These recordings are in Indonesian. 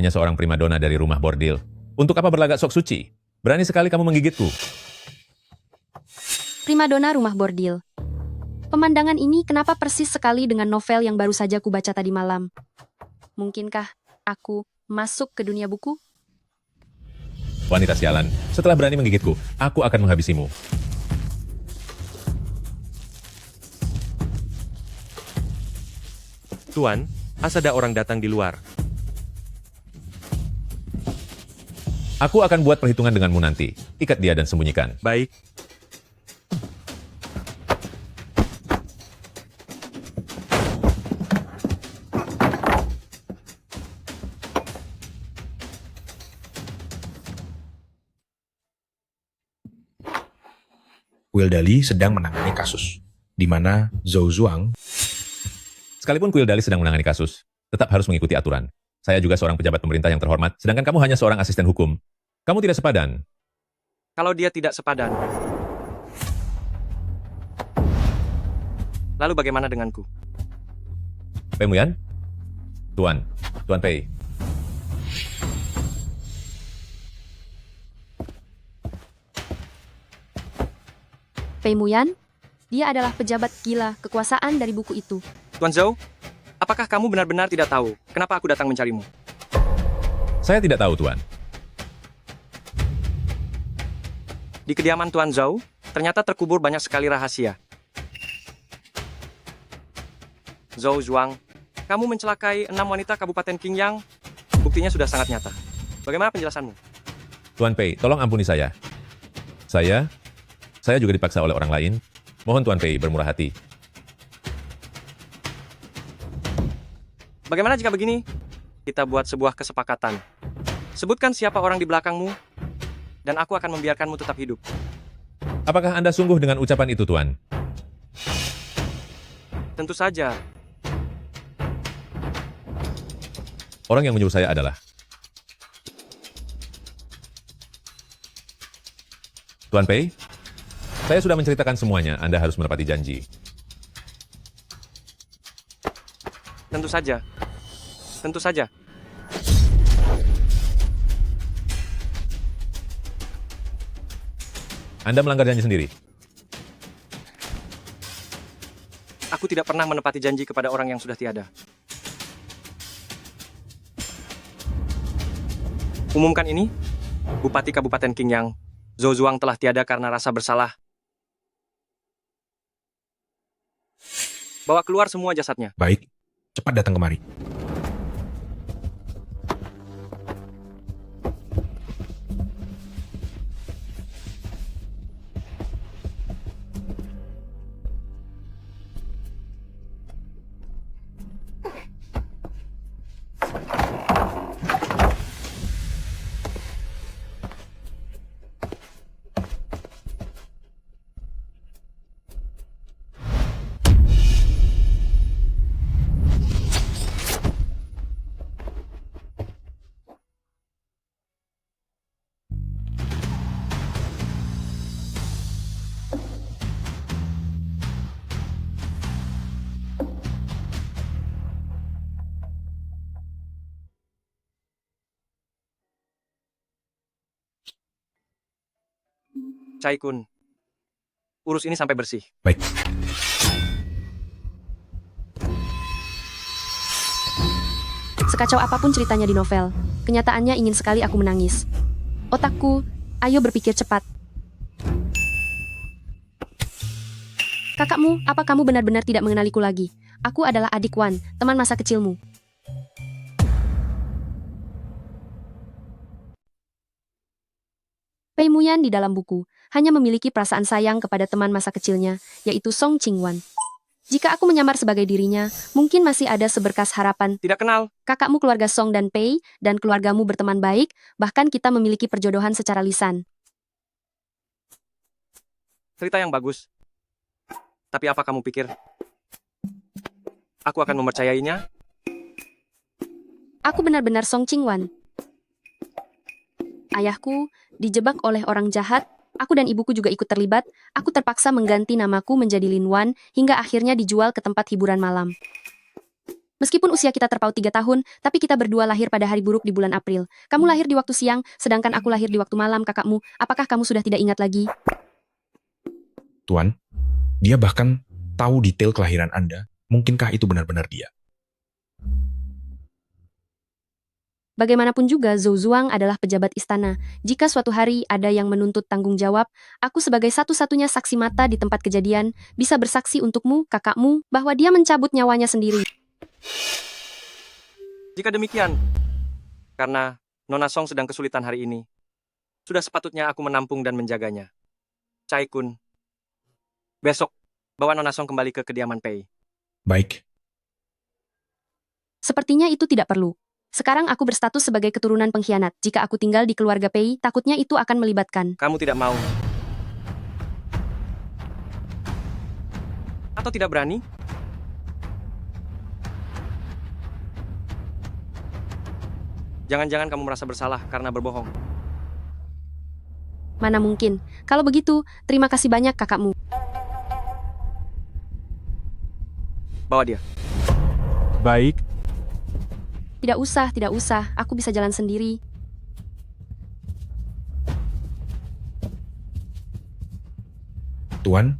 hanya seorang primadona dari rumah bordil. Untuk apa berlagak sok suci? Berani sekali kamu menggigitku. Primadona rumah bordil. Pemandangan ini kenapa persis sekali dengan novel yang baru saja kubaca tadi malam? Mungkinkah aku masuk ke dunia buku? Wanita sialan, setelah berani menggigitku, aku akan menghabisimu. Tuan, ada orang datang di luar. Aku akan buat perhitungan denganmu nanti. Ikat dia dan sembunyikan. Baik. Wildali sedang menangani kasus, di mana Zhou Zuang Sekalipun Quildali sedang menangani kasus, tetap harus mengikuti aturan. Saya juga seorang pejabat pemerintah yang terhormat, sedangkan kamu hanya seorang asisten hukum. Kamu tidak sepadan. Kalau dia tidak sepadan, lalu bagaimana denganku? Pei Muyan? Tuan Pei. Pei Muyan? Dia adalah pejabat gila kekuasaan dari buku itu. Tuan Zhou, apakah kamu benar-benar tidak tahu kenapa aku datang mencarimu? Saya tidak tahu, Tuan. Di kediaman Tuan Zhou, ternyata terkubur banyak sekali rahasia. Zhou Zhuang, kamu mencelakai 6 wanita Kabupaten Qingyang. Buktinya sudah sangat nyata. Bagaimana penjelasanmu? Tuan Pei, tolong ampuni saya. Saya juga dipaksa oleh orang lain. Mohon Tuan Pei bermurah hati. Bagaimana jika begini? Kita buat sebuah kesepakatan. Sebutkan siapa orang di belakangmu, dan aku akan membiarkanmu tetap hidup. Apakah Anda sungguh dengan ucapan itu, Tuan? Tentu saja. Orang yang menyuruh saya adalah Tuan Pei. Saya sudah menceritakan semuanya. Anda harus menepati janji. Tentu saja. Tentu saja. Anda melanggar janji sendiri. Aku tidak pernah menepati janji kepada orang yang sudah tiada. Umumkan ini, Bupati Kabupaten Qingyang, Zhou Zuang telah tiada karena rasa bersalah. Bawa keluar semua jasadnya. baik, cepat datang kemari. Cai Kun, urus ini sampai bersih. Baik, Sekacau apapun ceritanya di novel, kenyataannya ingin sekali aku menangis. Otakku, ayo berpikir cepat. Kakakmu, apa kamu benar-benar tidak mengenaliku lagi? Aku adalah adik Wan, teman masa kecilmu. Pei Muyan di dalam buku hanya memiliki perasaan sayang kepada teman masa kecilnya, yaitu Song Qingwan. Jika aku menyamar sebagai dirinya, mungkin masih ada seberkas harapan. Tidak kenal. Kakakmu keluarga Song dan Pei, dan keluargamu berteman baik, bahkan kita memiliki perjodohan secara lisan. Cerita yang bagus. Tapi apa kamu pikir? Aku akan mempercayainya? Aku benar-benar Song Qingwan. Ayahku dijebak oleh orang jahat, aku dan ibuku juga ikut terlibat, aku terpaksa mengganti namaku menjadi Lin Wan, hingga akhirnya dijual ke tempat hiburan malam. Meskipun usia kita terpaut 3 tahun, tapi kita berdua lahir pada hari buruk di bulan April. Kamu lahir di waktu siang, sedangkan aku lahir di waktu malam, kakakmu. Apakah kamu sudah tidak ingat lagi? Tuan, dia bahkan tahu detail kelahiran Anda. Mungkinkah itu benar-benar dia? Bagaimanapun juga, Zhou Zuang adalah pejabat istana. Jika suatu hari ada yang menuntut tanggung jawab, aku sebagai satu-satunya saksi mata di tempat kejadian, bisa bersaksi untukmu, kakakmu, bahwa dia mencabut nyawanya sendiri. Jika demikian, karena Nona Song sedang kesulitan hari ini, sudah sepatutnya aku menampung dan menjaganya. Cai Kun, besok bawa Nona Song kembali ke kediaman Pei. Baik, Sepertinya itu tidak perlu. Sekarang aku berstatus sebagai keturunan pengkhianat. Jika aku tinggal di keluarga Pei, takutnya itu akan melibatkan. Kamu tidak mau? Atau tidak berani? Jangan-jangan kamu merasa bersalah karena berbohong. Mana mungkin. Kalau begitu, terima kasih banyak kakakmu. Bawa dia. Baik, Tidak usah. Aku bisa jalan sendiri. Tuan,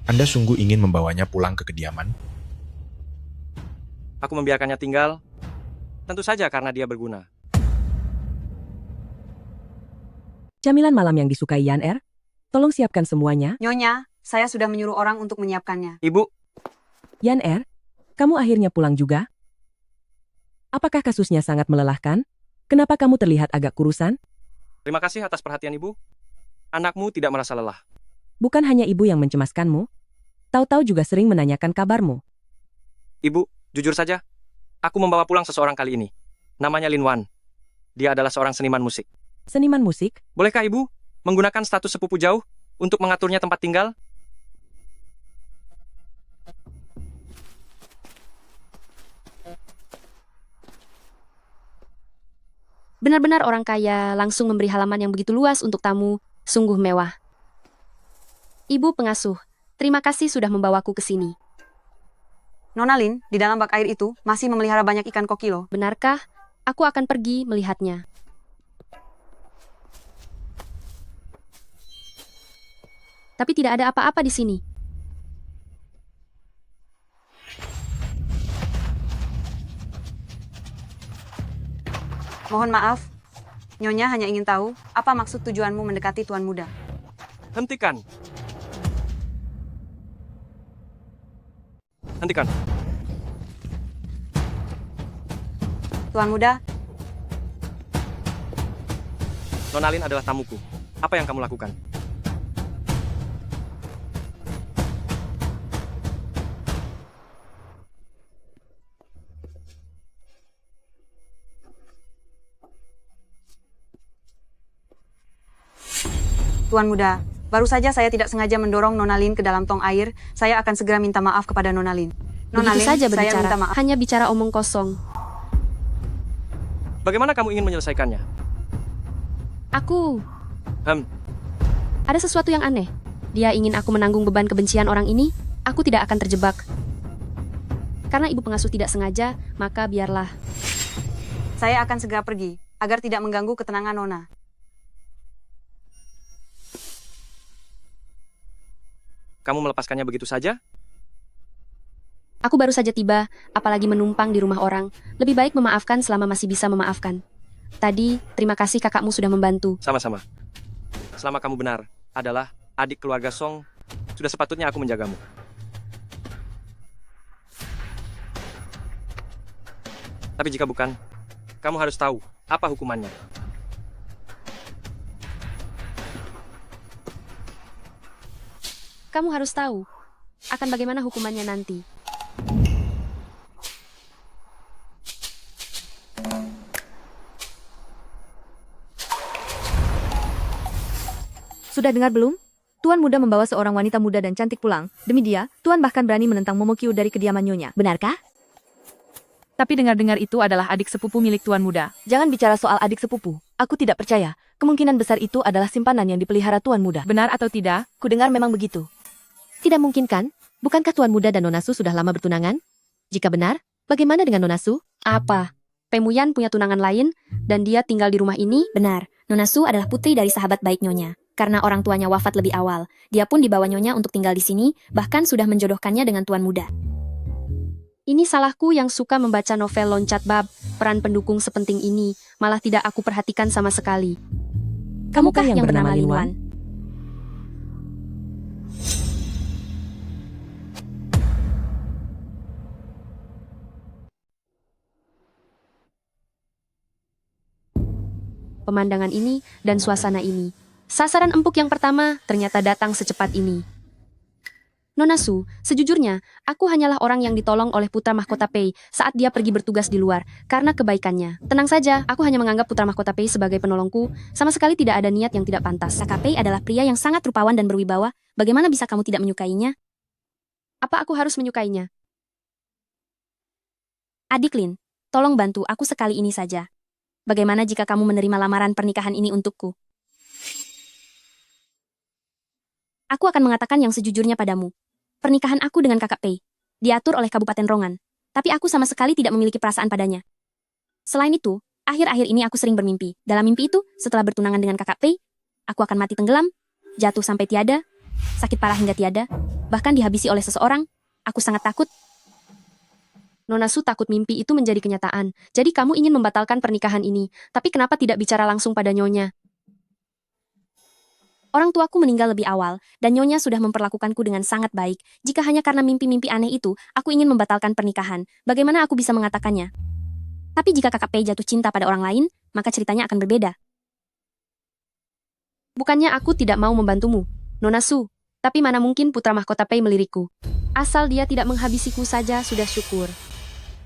Anda sungguh ingin membawanya pulang ke kediaman? Aku membiarkannya tinggal, tentu saja karena dia berguna. Camilan malam yang disukai Yan Er? Tolong siapkan semuanya. Nyonya, saya sudah menyuruh orang untuk menyiapkannya. Ibu, Yan Er, kamu akhirnya pulang juga? Apakah kasusnya sangat melelahkan? Kenapa kamu terlihat agak kurusan? terima kasih atas perhatian ibu. Anakmu tidak merasa lelah. Bukan hanya ibu yang mencemaskanmu. Tahu-tahu juga sering menanyakan kabarmu. Ibu, jujur saja, aku membawa pulang seseorang kali ini. Namanya Lin Wan. Dia adalah seorang seniman musik. Seniman musik? Bolehkah ibu menggunakan status sepupu jauh untuk mengaturnya tempat tinggal? Benar-benar orang kaya langsung memberi halaman yang begitu luas untuk tamu. Sungguh mewah. Ibu pengasuh, terima kasih sudah membawaku ke sini. Nona Lin, di dalam bak air itu masih memelihara banyak ikan kokilo. Benarkah? Aku akan pergi melihatnya. Tapi tidak ada apa-apa di sini. Mohon maaf, Nyonya hanya ingin tahu apa maksud tujuanmu mendekati Tuan Muda. Hentikan. Hentikan. Tuan Muda, Nona Lin adalah tamuku. Apa yang kamu lakukan? Tuan Muda, baru saja saya tidak sengaja mendorong Nona Lin ke dalam tong air. Saya akan segera minta maaf kepada Nona Lin. Nona Begitu Lin, saja saya berbicara, minta maaf. hanya bicara omong kosong. Bagaimana kamu ingin menyelesaikannya? Aku, Hmm, ada sesuatu yang aneh. Dia ingin aku menanggung beban kebencian orang ini, aku tidak akan terjebak. Karena ibu pengasuh tidak sengaja, maka biarlah. Saya akan segera pergi, agar tidak mengganggu ketenangan Nona. kamu melepaskannya begitu saja? Aku baru saja tiba, apalagi menumpang di rumah orang. Lebih baik memaafkan selama masih bisa memaafkan. Tadi, terima kasih kakakmu sudah membantu. Sama-sama. Selama kamu benar adalah adik keluarga Song, sudah sepatutnya aku menjagamu. Tapi jika bukan, kamu harus tahu apa hukumannya. Kamu harus tahu akan bagaimana hukumannya nanti. Sudah dengar belum? Tuan Muda membawa seorang wanita muda dan cantik pulang. Demi dia, Tuan bahkan berani menentang Momokyo dari kediaman Nyonya. Benarkah? Tapi dengar-dengar itu adalah adik sepupu milik Tuan Muda. Jangan bicara soal adik sepupu. Aku tidak percaya. Kemungkinan besar itu adalah simpanan yang dipelihara Tuan Muda. Benar atau tidak? Kudengar memang begitu. Tidak mungkin kan? Bukankah Tuan Muda dan Nona Su sudah lama bertunangan? Jika benar, Bagaimana dengan Nona Su? Apa? Pemuyan punya tunangan lain, dan dia tinggal di rumah ini? Benar, Nona Su adalah putri dari sahabat baik Nyonya. Karena orang tuanya wafat lebih awal, dia pun dibawa Nyonya untuk tinggal di sini, bahkan sudah menjodohkannya dengan tuan muda. Ini salahku yang suka membaca novel loncat bab. Peran pendukung sepenting ini malah tidak aku perhatikan sama sekali. Kamukah yang bernama Lin Wan? Pemandangan ini dan suasana ini. Sasaran empuk yang pertama ternyata datang secepat ini. Nona Su, sejujurnya, aku hanyalah orang yang ditolong oleh putra mahkota Pei saat dia pergi bertugas di luar, karena kebaikannya. Tenang saja, aku hanya menganggap putra mahkota Pei sebagai penolongku, sama sekali tidak ada niat yang tidak pantas. Kakak Pei adalah pria yang sangat rupawan dan berwibawa, bagaimana bisa kamu tidak menyukainya? Apa aku harus menyukainya? Adik Lin, tolong bantu aku sekali ini saja. Bagaimana jika kamu menerima lamaran pernikahan ini untukku? Aku akan mengatakan yang sejujurnya padamu. Pernikahan aku dengan kakak Pei diatur oleh Kabupaten Rongan, tapi aku sama sekali tidak memiliki perasaan padanya. Selain itu, akhir-akhir ini aku sering bermimpi. Dalam mimpi itu, setelah bertunangan dengan kakak Pei, aku akan mati tenggelam, jatuh sampai tiada, sakit parah hingga tiada, bahkan dihabisi oleh seseorang. Aku sangat takut. Nona Su takut mimpi itu menjadi kenyataan. Jadi kamu ingin membatalkan pernikahan ini, tapi kenapa tidak bicara langsung pada Nyonya? Orang tuaku meninggal lebih awal, dan Nyonya sudah memperlakukanku dengan sangat baik. Jika hanya karena mimpi-mimpi aneh itu, aku ingin membatalkan pernikahan. Bagaimana aku bisa mengatakannya? Tapi jika kakak Pei jatuh cinta pada orang lain, maka ceritanya akan berbeda. Bukannya aku tidak mau membantumu, Nona Su, tapi mana mungkin putra mahkota Pei melirikku. Asal dia tidak menghabisiku saja sudah syukur.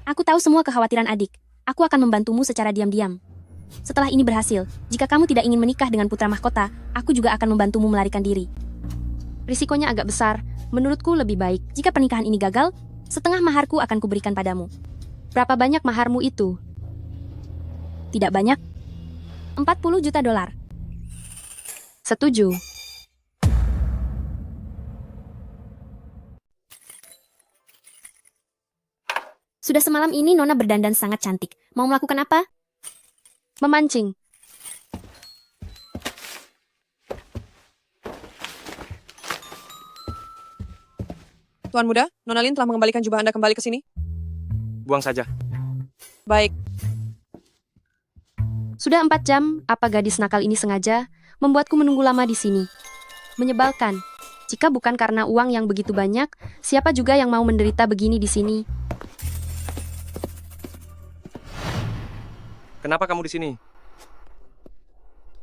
Aku tahu semua kekhawatiran adik. Aku akan membantumu secara diam-diam. Setelah ini berhasil, jika kamu tidak ingin menikah dengan putra mahkota, aku juga akan membantumu melarikan diri. Risikonya agak besar, menurutku lebih baik. Jika pernikahan ini gagal, setengah maharku akan kuberikan padamu. Berapa banyak maharmu itu? Tidak banyak. 40 juta dolar. Setuju. Sudah semalam ini Nona berdandan sangat cantik. Mau melakukan apa? Memancing. Tuan muda, Nona Lin telah mengembalikan jubah Anda kembali ke sini. Buang saja. Baik, Sudah 4 jam, apa gadis nakal ini sengaja membuatku menunggu lama di sini? Menyebalkan. Jika bukan karena uang yang begitu banyak, siapa juga yang mau menderita begini di sini? Kenapa kamu di sini?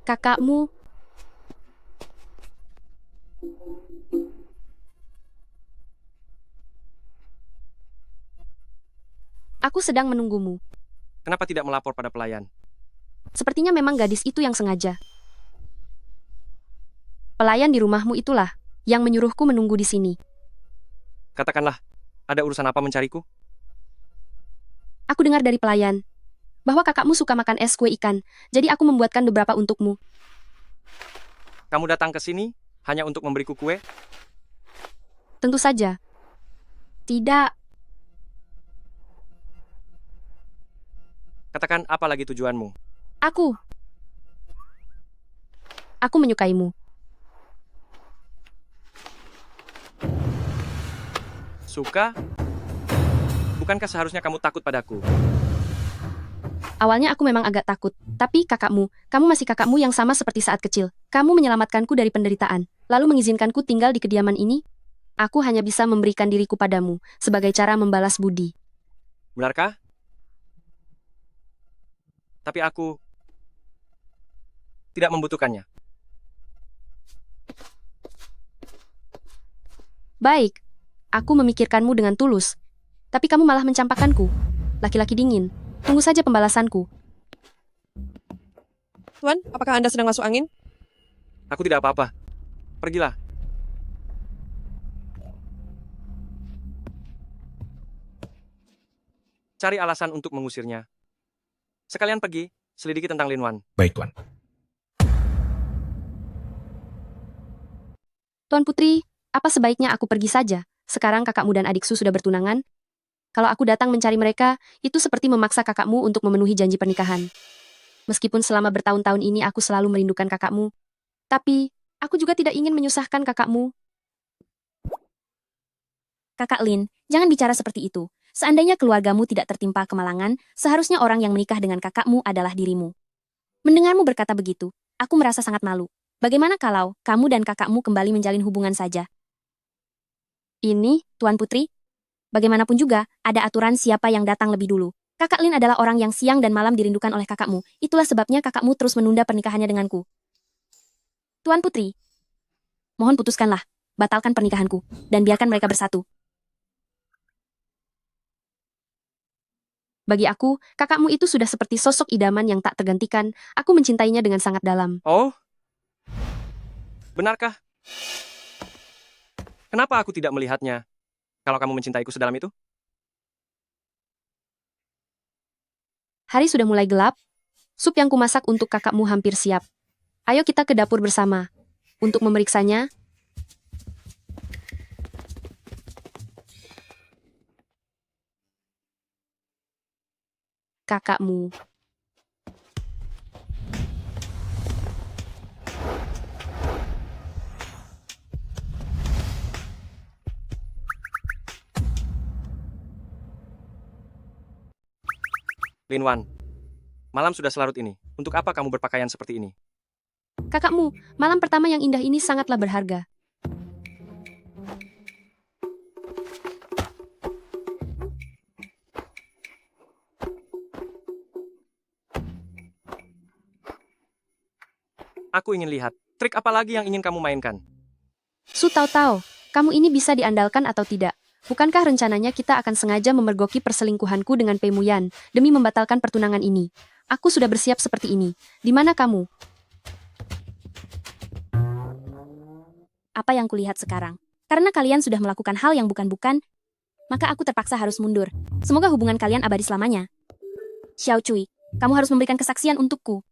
Kakakmu. Aku sedang menunggumu. Kenapa tidak melapor pada pelayan? Sepertinya memang gadis itu yang sengaja. Pelayan di rumahmu itulah yang menyuruhku menunggu di sini. Katakanlah, ada urusan apa mencariku? Aku dengar dari pelayan bahwa kakakmu suka makan es kue ikan, jadi aku membuatkan beberapa untukmu. Kamu datang ke sini hanya untuk memberiku kue? Tentu saja. Tidak. Katakan apa lagi tujuanmu? Aku menyukaimu. Suka? Bukankah seharusnya kamu takut padaku? Awalnya aku memang agak takut, tapi kamu masih kakakmu yang sama seperti saat kecil. Kamu menyelamatkanku dari penderitaan, lalu mengizinkanku tinggal di kediaman ini. Aku hanya bisa memberikan diriku padamu, sebagai cara membalas budi. Benarkah? Tapi aku tidak membutuhkannya. Baik, aku memikirkanmu dengan tulus. Tapi kamu malah mencampakkanku. Laki-laki dingin. Tunggu saja pembalasanku. Tuan, apakah Anda sedang masuk angin? Aku tidak apa-apa. Pergilah. Cari alasan untuk mengusirnya. Sekalian pergi, selidiki tentang Lin Wan. Baik, Tuan. Tuan Putri, apa sebaiknya aku pergi saja? Sekarang kakakmu dan adiksu sudah bertunangan. Kalau aku datang mencari mereka, itu seperti memaksa kakakmu untuk memenuhi janji pernikahan. Meskipun selama bertahun-tahun ini aku selalu merindukan kakakmu, tapi aku juga tidak ingin menyusahkan kakakmu. Kakak Lin, jangan bicara seperti itu. Seandainya keluargamu tidak tertimpa kemalangan, seharusnya orang yang menikah dengan kakakmu adalah dirimu. Mendengarmu berkata begitu, aku merasa sangat malu. Bagaimana kalau kamu dan kakakmu kembali menjalin hubungan saja? Ini, Tuan Putri, bagaimanapun juga, ada aturan siapa yang datang lebih dulu. Kakak Lin adalah orang yang siang dan malam dirindukan oleh kakakmu. Itulah sebabnya kakakmu terus menunda pernikahannya denganku. Tuan Putri, mohon putuskanlah, batalkan pernikahanku, dan biarkan mereka bersatu. Bagi aku, kakakmu itu sudah seperti sosok idaman yang tak tergantikan. Aku mencintainya dengan sangat dalam. Oh? Benarkah? Kenapa aku tidak melihatnya kalau kamu mencintaiku sedalam itu? Hari sudah mulai gelap. Sup yang kumasak untuk kakakmu hampir siap. Ayo kita ke dapur bersama. Untuk memeriksanya, kakakmu. Lin Wan, malam sudah selarut ini. Untuk apa kamu berpakaian seperti ini? Kakakmu, malam pertama yang indah ini sangatlah berharga. Aku ingin lihat, trik apa lagi yang ingin kamu mainkan? Su tahu, kamu ini bisa diandalkan atau tidak? Bukankah rencananya kita akan sengaja memergoki perselingkuhanku dengan Pei Muyan demi membatalkan pertunangan ini? Aku sudah bersiap seperti ini. Di mana kamu? Apa yang kulihat sekarang? Karena kalian sudah melakukan hal yang bukan-bukan, maka aku terpaksa harus mundur. Semoga hubungan kalian abadi selamanya. Xiao Cui, kamu harus memberikan kesaksian untukku.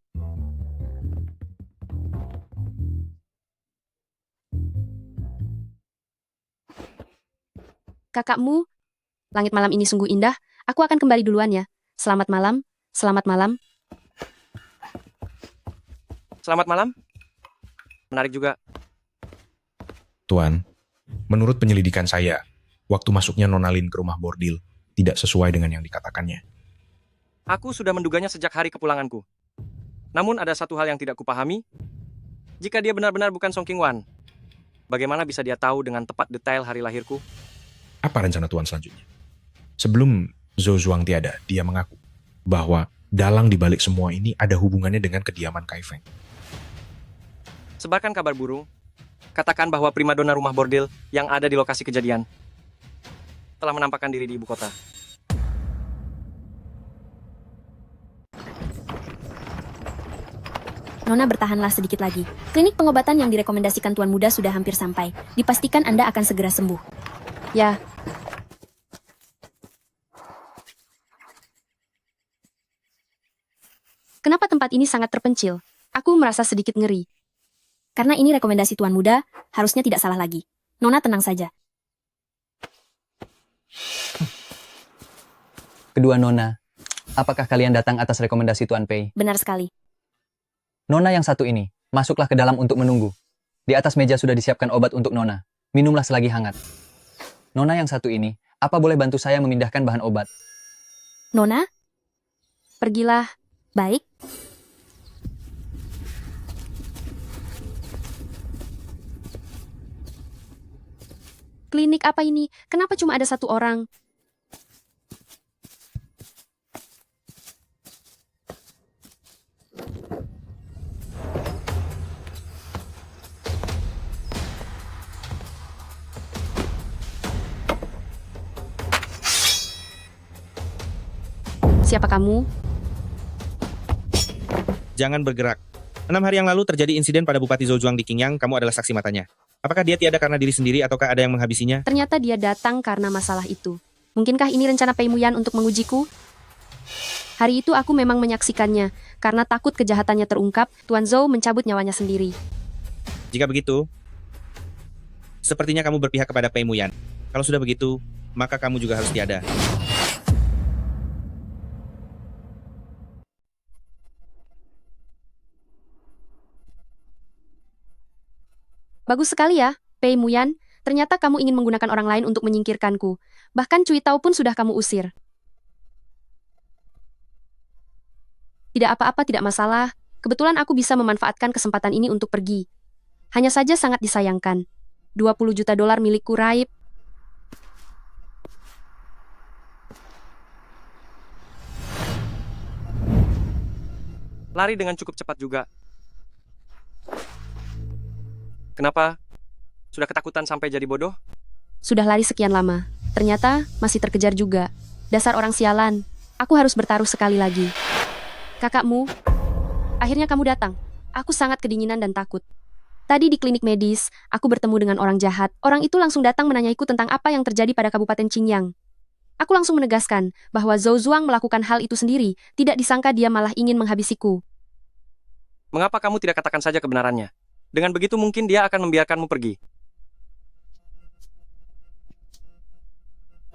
Kakakmu, langit malam ini sungguh indah. Aku akan kembali duluan ya. Selamat malam, selamat malam. Selamat malam. Menarik juga. Tuan, menurut penyelidikan saya, waktu masuknya Nona Lin ke rumah bordil tidak sesuai dengan yang dikatakannya. Aku sudah menduganya sejak hari kepulanganku. Namun ada satu hal yang tidak kupahami. Jika dia benar-benar bukan Song Qingwan, bagaimana bisa dia tahu dengan tepat detail hari lahirku? Apa rencana Tuan selanjutnya? Sebelum Zhou Zuang tiada, dia mengaku bahwa dalang dibalik semua ini ada hubungannya dengan kediaman Kai Feng. Sebarkan kabar burung. Katakan bahwa primadona rumah bordil yang ada di lokasi kejadian telah menampakkan diri di ibu kota. Nona, bertahanlah sedikit lagi. Klinik pengobatan yang direkomendasikan Tuan Muda sudah hampir sampai. Dipastikan Anda akan segera sembuh. Ya. Kenapa tempat ini sangat terpencil? Aku merasa sedikit ngeri. Karena ini rekomendasi Tuan Muda, harusnya tidak salah lagi. Nona tenang saja. Kedua Nona, apakah kalian datang atas rekomendasi Tuan Pei? Benar sekali. Nona yang satu ini, masuklah ke dalam untuk menunggu. Di atas meja sudah disiapkan obat untuk Nona. Minumlah selagi hangat. Nona yang satu ini, apa boleh bantu saya memindahkan bahan obat? Nona? Pergilah. Baik. Klinik apa ini? Kenapa cuma ada satu orang? Siapa kamu? Jangan bergerak. 6 hari yang lalu terjadi insiden pada Bupati Zhou Zuang di Qingyang, kamu adalah saksi matanya. Apakah dia tiada karena diri sendiri ataukah ada yang menghabisinya? Ternyata dia datang karena masalah itu. Mungkinkah ini rencana Pei Muyan untuk mengujiku? Hari itu aku memang menyaksikannya. Karena takut kejahatannya terungkap, Tuan Zhou mencabut nyawanya sendiri. Jika begitu, sepertinya kamu berpihak kepada Pei Muyan. Kalau sudah begitu, maka kamu juga harus tiada. Bagus sekali ya, Pei Muyan. Ternyata kamu ingin menggunakan orang lain untuk menyingkirkanku. Bahkan Cui Tao pun sudah kamu usir. Tidak apa-apa, tidak masalah. Kebetulan aku bisa memanfaatkan kesempatan ini untuk pergi. Hanya saja sangat disayangkan. 20 juta dolar milikku, Raib. Lari dengan cukup cepat juga. Kenapa? Sudah ketakutan sampai jadi bodoh? Sudah lari sekian lama. Ternyata masih terkejar juga. Dasar orang sialan. Aku harus bertaruh sekali lagi. Kakakmu, akhirnya kamu datang. Aku sangat kedinginan dan takut. Tadi di klinik medis, aku bertemu dengan orang jahat. Orang itu langsung datang menanyaiku tentang apa yang terjadi pada Kabupaten Qingyang. Aku langsung menegaskan bahwa Zhou Zuang melakukan hal itu sendiri. Tidak disangka dia malah ingin menghabisiku. Mengapa kamu tidak katakan saja kebenarannya? Dengan begitu mungkin dia akan membiarkanmu pergi.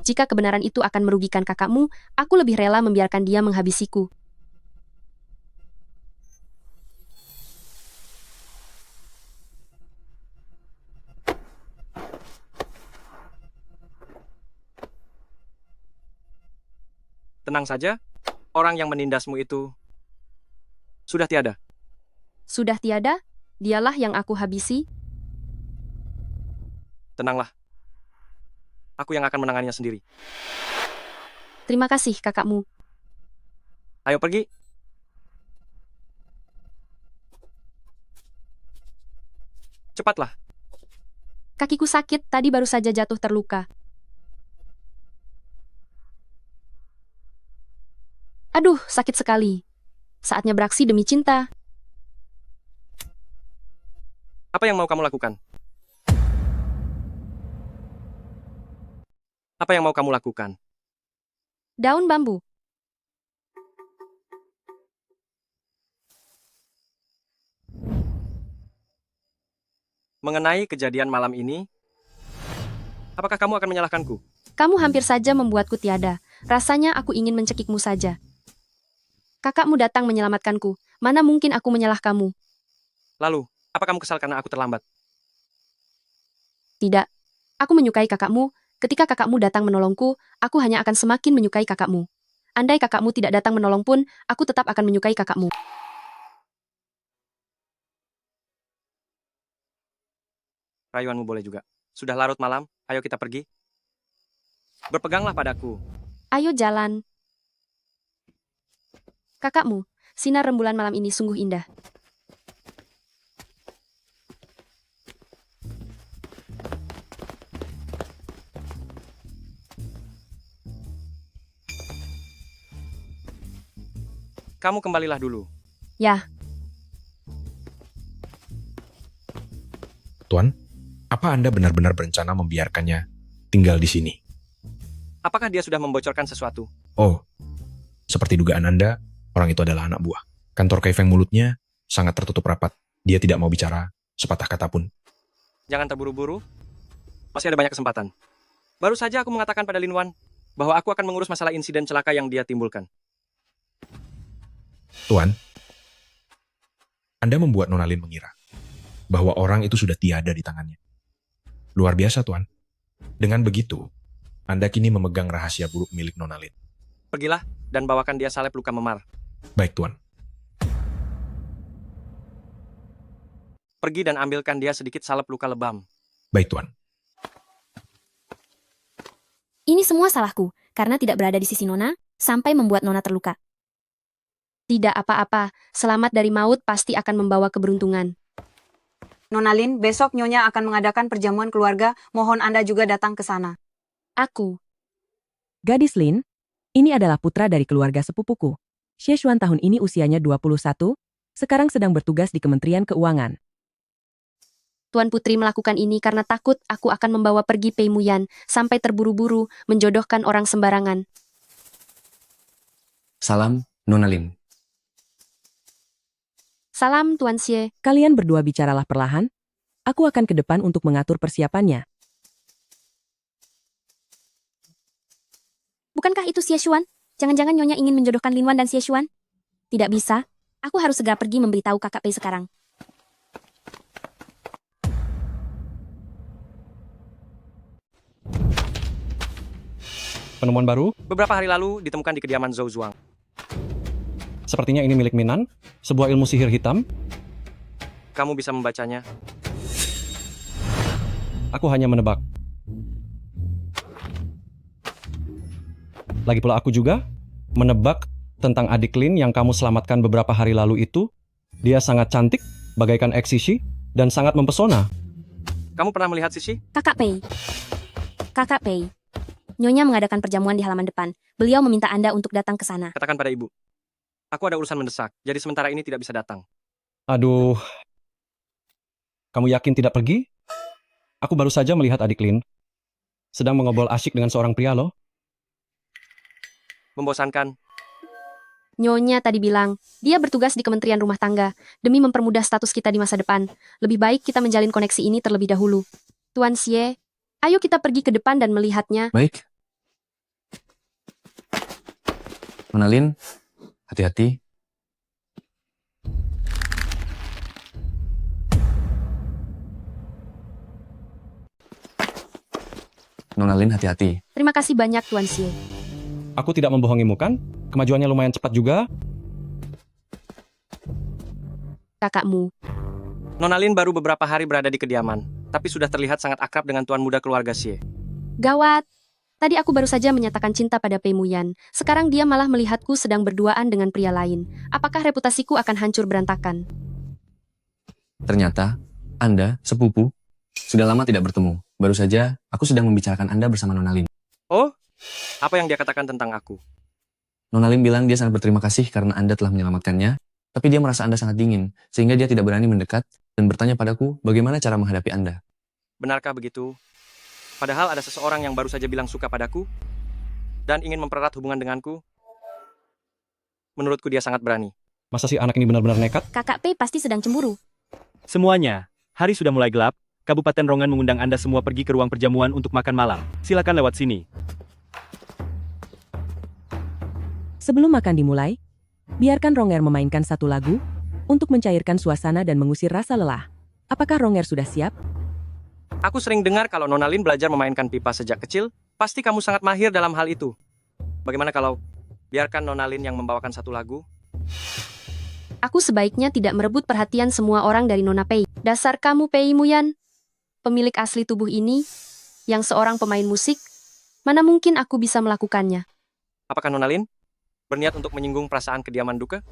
Jika kebenaran itu akan merugikan kakakmu, aku lebih rela membiarkan dia menghabisiku. Tenang saja, orang yang menindasmu itu sudah tiada. Sudah tiada? Dialah yang aku habisi? Tenanglah. Aku yang akan menanganinya sendiri. Terima kasih, kakakmu. Ayo pergi. Cepatlah. Kakiku sakit, tadi baru saja jatuh terluka. Aduh, sakit sekali. Saatnya beraksi demi cinta. Apa yang mau kamu lakukan? Apa yang mau kamu lakukan? Daun bambu. Mengenai kejadian malam ini, apakah kamu akan menyalahkanku? Kamu hampir saja membuatku tiada. Rasanya aku ingin mencekikmu saja. Kakakmu datang menyelamatkanku. Mana mungkin aku menyalah kamu? Lalu, apa kamu kesal karena aku terlambat? Tidak. Aku menyukai kakakmu. Ketika kakakmu datang menolongku, aku hanya akan semakin menyukai kakakmu. Andai kakakmu tidak datang menolong pun, aku tetap akan menyukai kakakmu. Rayuanmu boleh juga. Sudah larut malam, ayo kita pergi. Berpeganglah padaku. Ayo jalan. Kakakmu, sinar rembulan malam ini sungguh indah. Kamu kembalilah dulu. Ya, Tuan, apa Anda benar-benar berencana membiarkannya tinggal di sini? Apakah dia sudah membocorkan sesuatu? Oh, seperti dugaan Anda, orang itu adalah anak buah. Kantor Kaifeng mulutnya sangat tertutup rapat. Dia tidak mau bicara sepatah kata pun. Jangan terburu-buru. Masih ada banyak kesempatan. Baru saja aku mengatakan pada Lin Wan bahwa aku akan mengurus masalah insiden celaka yang dia timbulkan. Tuan, Anda membuat Nona Lin mengira bahwa orang itu sudah tiada di tangannya. Luar biasa, Tuan. Dengan begitu, Anda kini memegang rahasia buruk milik Nona Lin. Pergilah dan bawakan dia salep luka memar. Baik, Tuan. Pergi dan ambilkan dia sedikit salep luka lebam. Baik, Tuan. Ini semua salahku, karena tidak berada di sisi Nona, sampai membuat Nona terluka. tidak apa-apa. Selamat dari maut pasti akan membawa keberuntungan. Nona Lin, besok Nyonya akan mengadakan perjamuan keluarga. Mohon Anda juga datang ke sana. Aku. Gadis Lin, ini adalah putra dari keluarga sepupuku. Xie Xuan tahun ini usianya 21, sekarang sedang bertugas di Kementerian Keuangan. Tuan Putri melakukan ini karena takut aku akan membawa pergi Pei Muyan sampai terburu-buru menjodohkan orang sembarangan. Salam, Nona Lin. Salam, Tuan Xie. Kalian berdua bicaralah perlahan. Aku akan ke depan untuk mengatur persiapannya. Bukankah itu Xie Xuan? Jangan-jangan Nyonya ingin menjodohkan Lin Wan dan Xie Xuan? Tidak bisa. Aku harus segera pergi memberitahu kakak Pei sekarang. Penemuan baru? Beberapa hari lalu ditemukan di kediaman Zhou Zuang. Sepertinya ini milik Minan, sebuah ilmu sihir hitam. Kamu bisa membacanya. Aku hanya menebak. Lagi pula aku juga menebak tentang adik Lin yang kamu selamatkan beberapa hari lalu itu. Dia sangat cantik, bagaikan Exishi, dan sangat mempesona. Kamu pernah melihat Sisi? Kakak Pei. Kakak Pei. Nyonya mengadakan perjamuan di halaman depan. Beliau meminta Anda untuk datang ke sana. Katakan pada ibu. Aku ada urusan mendesak, jadi sementara ini tidak bisa datang. Aduh. Kamu yakin tidak pergi? Aku baru saja melihat adik Lin sedang mengobrol asyik dengan seorang pria loh. Membosankan. Nyonya tadi bilang, dia bertugas di Kementerian Rumah Tangga, demi mempermudah status kita di masa depan. Lebih baik kita menjalin koneksi ini terlebih dahulu. Tuan Xie, ayo kita pergi ke depan dan melihatnya. Baik. Nona Lin, hati-hati. Nona Lin, hati-hati. Terima kasih banyak Tuan Xie. Aku tidak membohongimu kan? Kemajuannya lumayan cepat juga. Kakakmu. Nona Lin baru beberapa hari berada di kediaman, tapi sudah terlihat sangat akrab dengan tuan muda keluarga Xie. Gawat. Tadi aku baru saja menyatakan cinta pada Pei Muyan. Sekarang dia malah melihatku sedang berduaan dengan pria lain. Apakah reputasiku akan hancur berantakan? Ternyata, Anda, sepupu, sudah lama tidak bertemu. Baru saja, aku sedang membicarakan Anda bersama Nona Lin. Oh? Apa yang dia katakan tentang aku? Nona Lin bilang dia sangat berterima kasih karena Anda telah menyelamatkannya, tapi dia merasa Anda sangat dingin, sehingga dia tidak berani mendekat dan bertanya padaku bagaimana cara menghadapi Anda. Benarkah begitu? Padahal ada seseorang yang baru saja bilang suka padaku dan ingin mempererat hubungan denganku. Menurutku dia sangat berani. Masa si anak ini benar-benar nekat? Kakak Pei pasti sedang cemburu. Semuanya, hari sudah mulai gelap. Kabupaten Rongan mengundang Anda semua pergi ke ruang perjamuan untuk makan malam. Silakan lewat sini. Sebelum makan dimulai, biarkan Ronger memainkan satu lagu untuk mencairkan suasana dan mengusir rasa lelah. Apakah Ronger sudah siap? Aku sering dengar kalau Nona Lin belajar memainkan pipa sejak kecil. Pasti kamu sangat mahir dalam hal itu. Bagaimana kalau biarkan Nona Lin yang membawakan satu lagu? Aku sebaiknya tidak merebut perhatian semua orang dari Nona Pei. Dasar kamu Pei Muyan. Pemilik asli tubuh ini, yang seorang pemain musik, mana mungkin aku bisa melakukannya? Apakah Nona Lin berniat untuk menyinggung perasaan kediaman duka?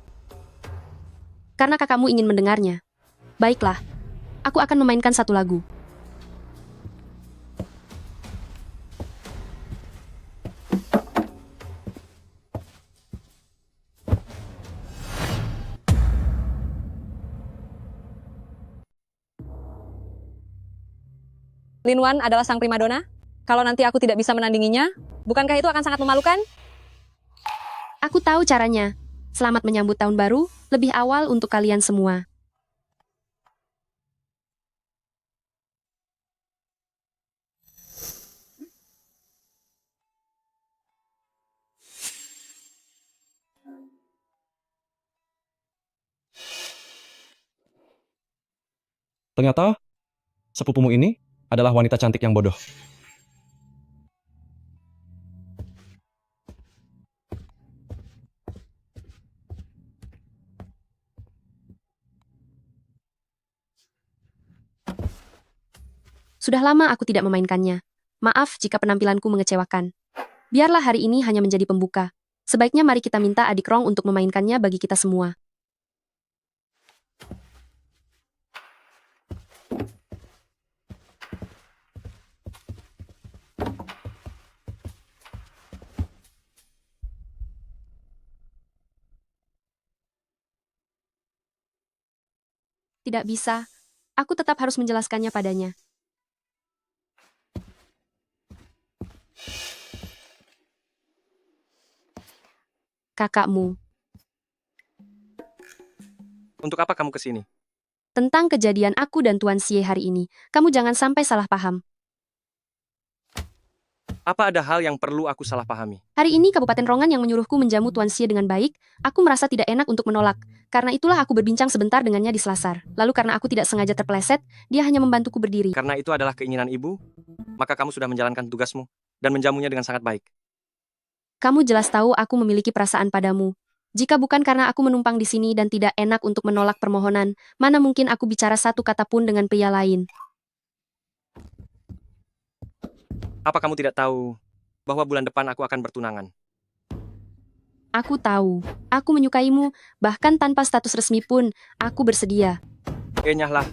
Karena kakakmu ingin mendengarnya. Baiklah, aku akan memainkan satu lagu. Lin Wan adalah sang primadona. Kalau nanti aku tidak bisa menandinginya, bukankah itu akan sangat memalukan? Aku tahu caranya. Selamat menyambut tahun baru, lebih awal untuk kalian semua. Ternyata, sepupumu ini adalah wanita cantik yang bodoh. Sudah lama aku tidak memainkannya. Maaf jika penampilanku mengecewakan. Biarlah hari ini hanya menjadi pembuka. Sebaiknya mari kita minta adik Rong untuk memainkannya bagi kita semua. Tidak bisa. Aku tetap harus menjelaskannya padanya. Kakakmu. Untuk apa kamu kesini? Tentang kejadian aku dan Tuan Xie hari ini, kamu jangan sampai salah paham. Apa ada hal yang perlu aku salah pahami? Hari ini Kabupaten Rongan yang menyuruhku menjamu Tuan Xie dengan baik, aku merasa tidak enak untuk menolak. Karena itulah aku berbincang sebentar dengannya di Selasar. Lalu karena aku tidak sengaja terpeleset, dia hanya membantuku berdiri. Karena itu adalah keinginan ibu, maka kamu sudah menjalankan tugasmu dan menjamunya dengan sangat baik. Kamu jelas tahu aku memiliki perasaan padamu. Jika bukan karena aku menumpang di sini dan tidak enak untuk menolak permohonan, mana mungkin aku bicara satu kata pun dengan pria lain. Apa kamu tidak tahu bahwa bulan depan aku akan bertunangan? Aku tahu. Aku menyukaimu, bahkan tanpa status resmi pun, aku bersedia. Nyahlah.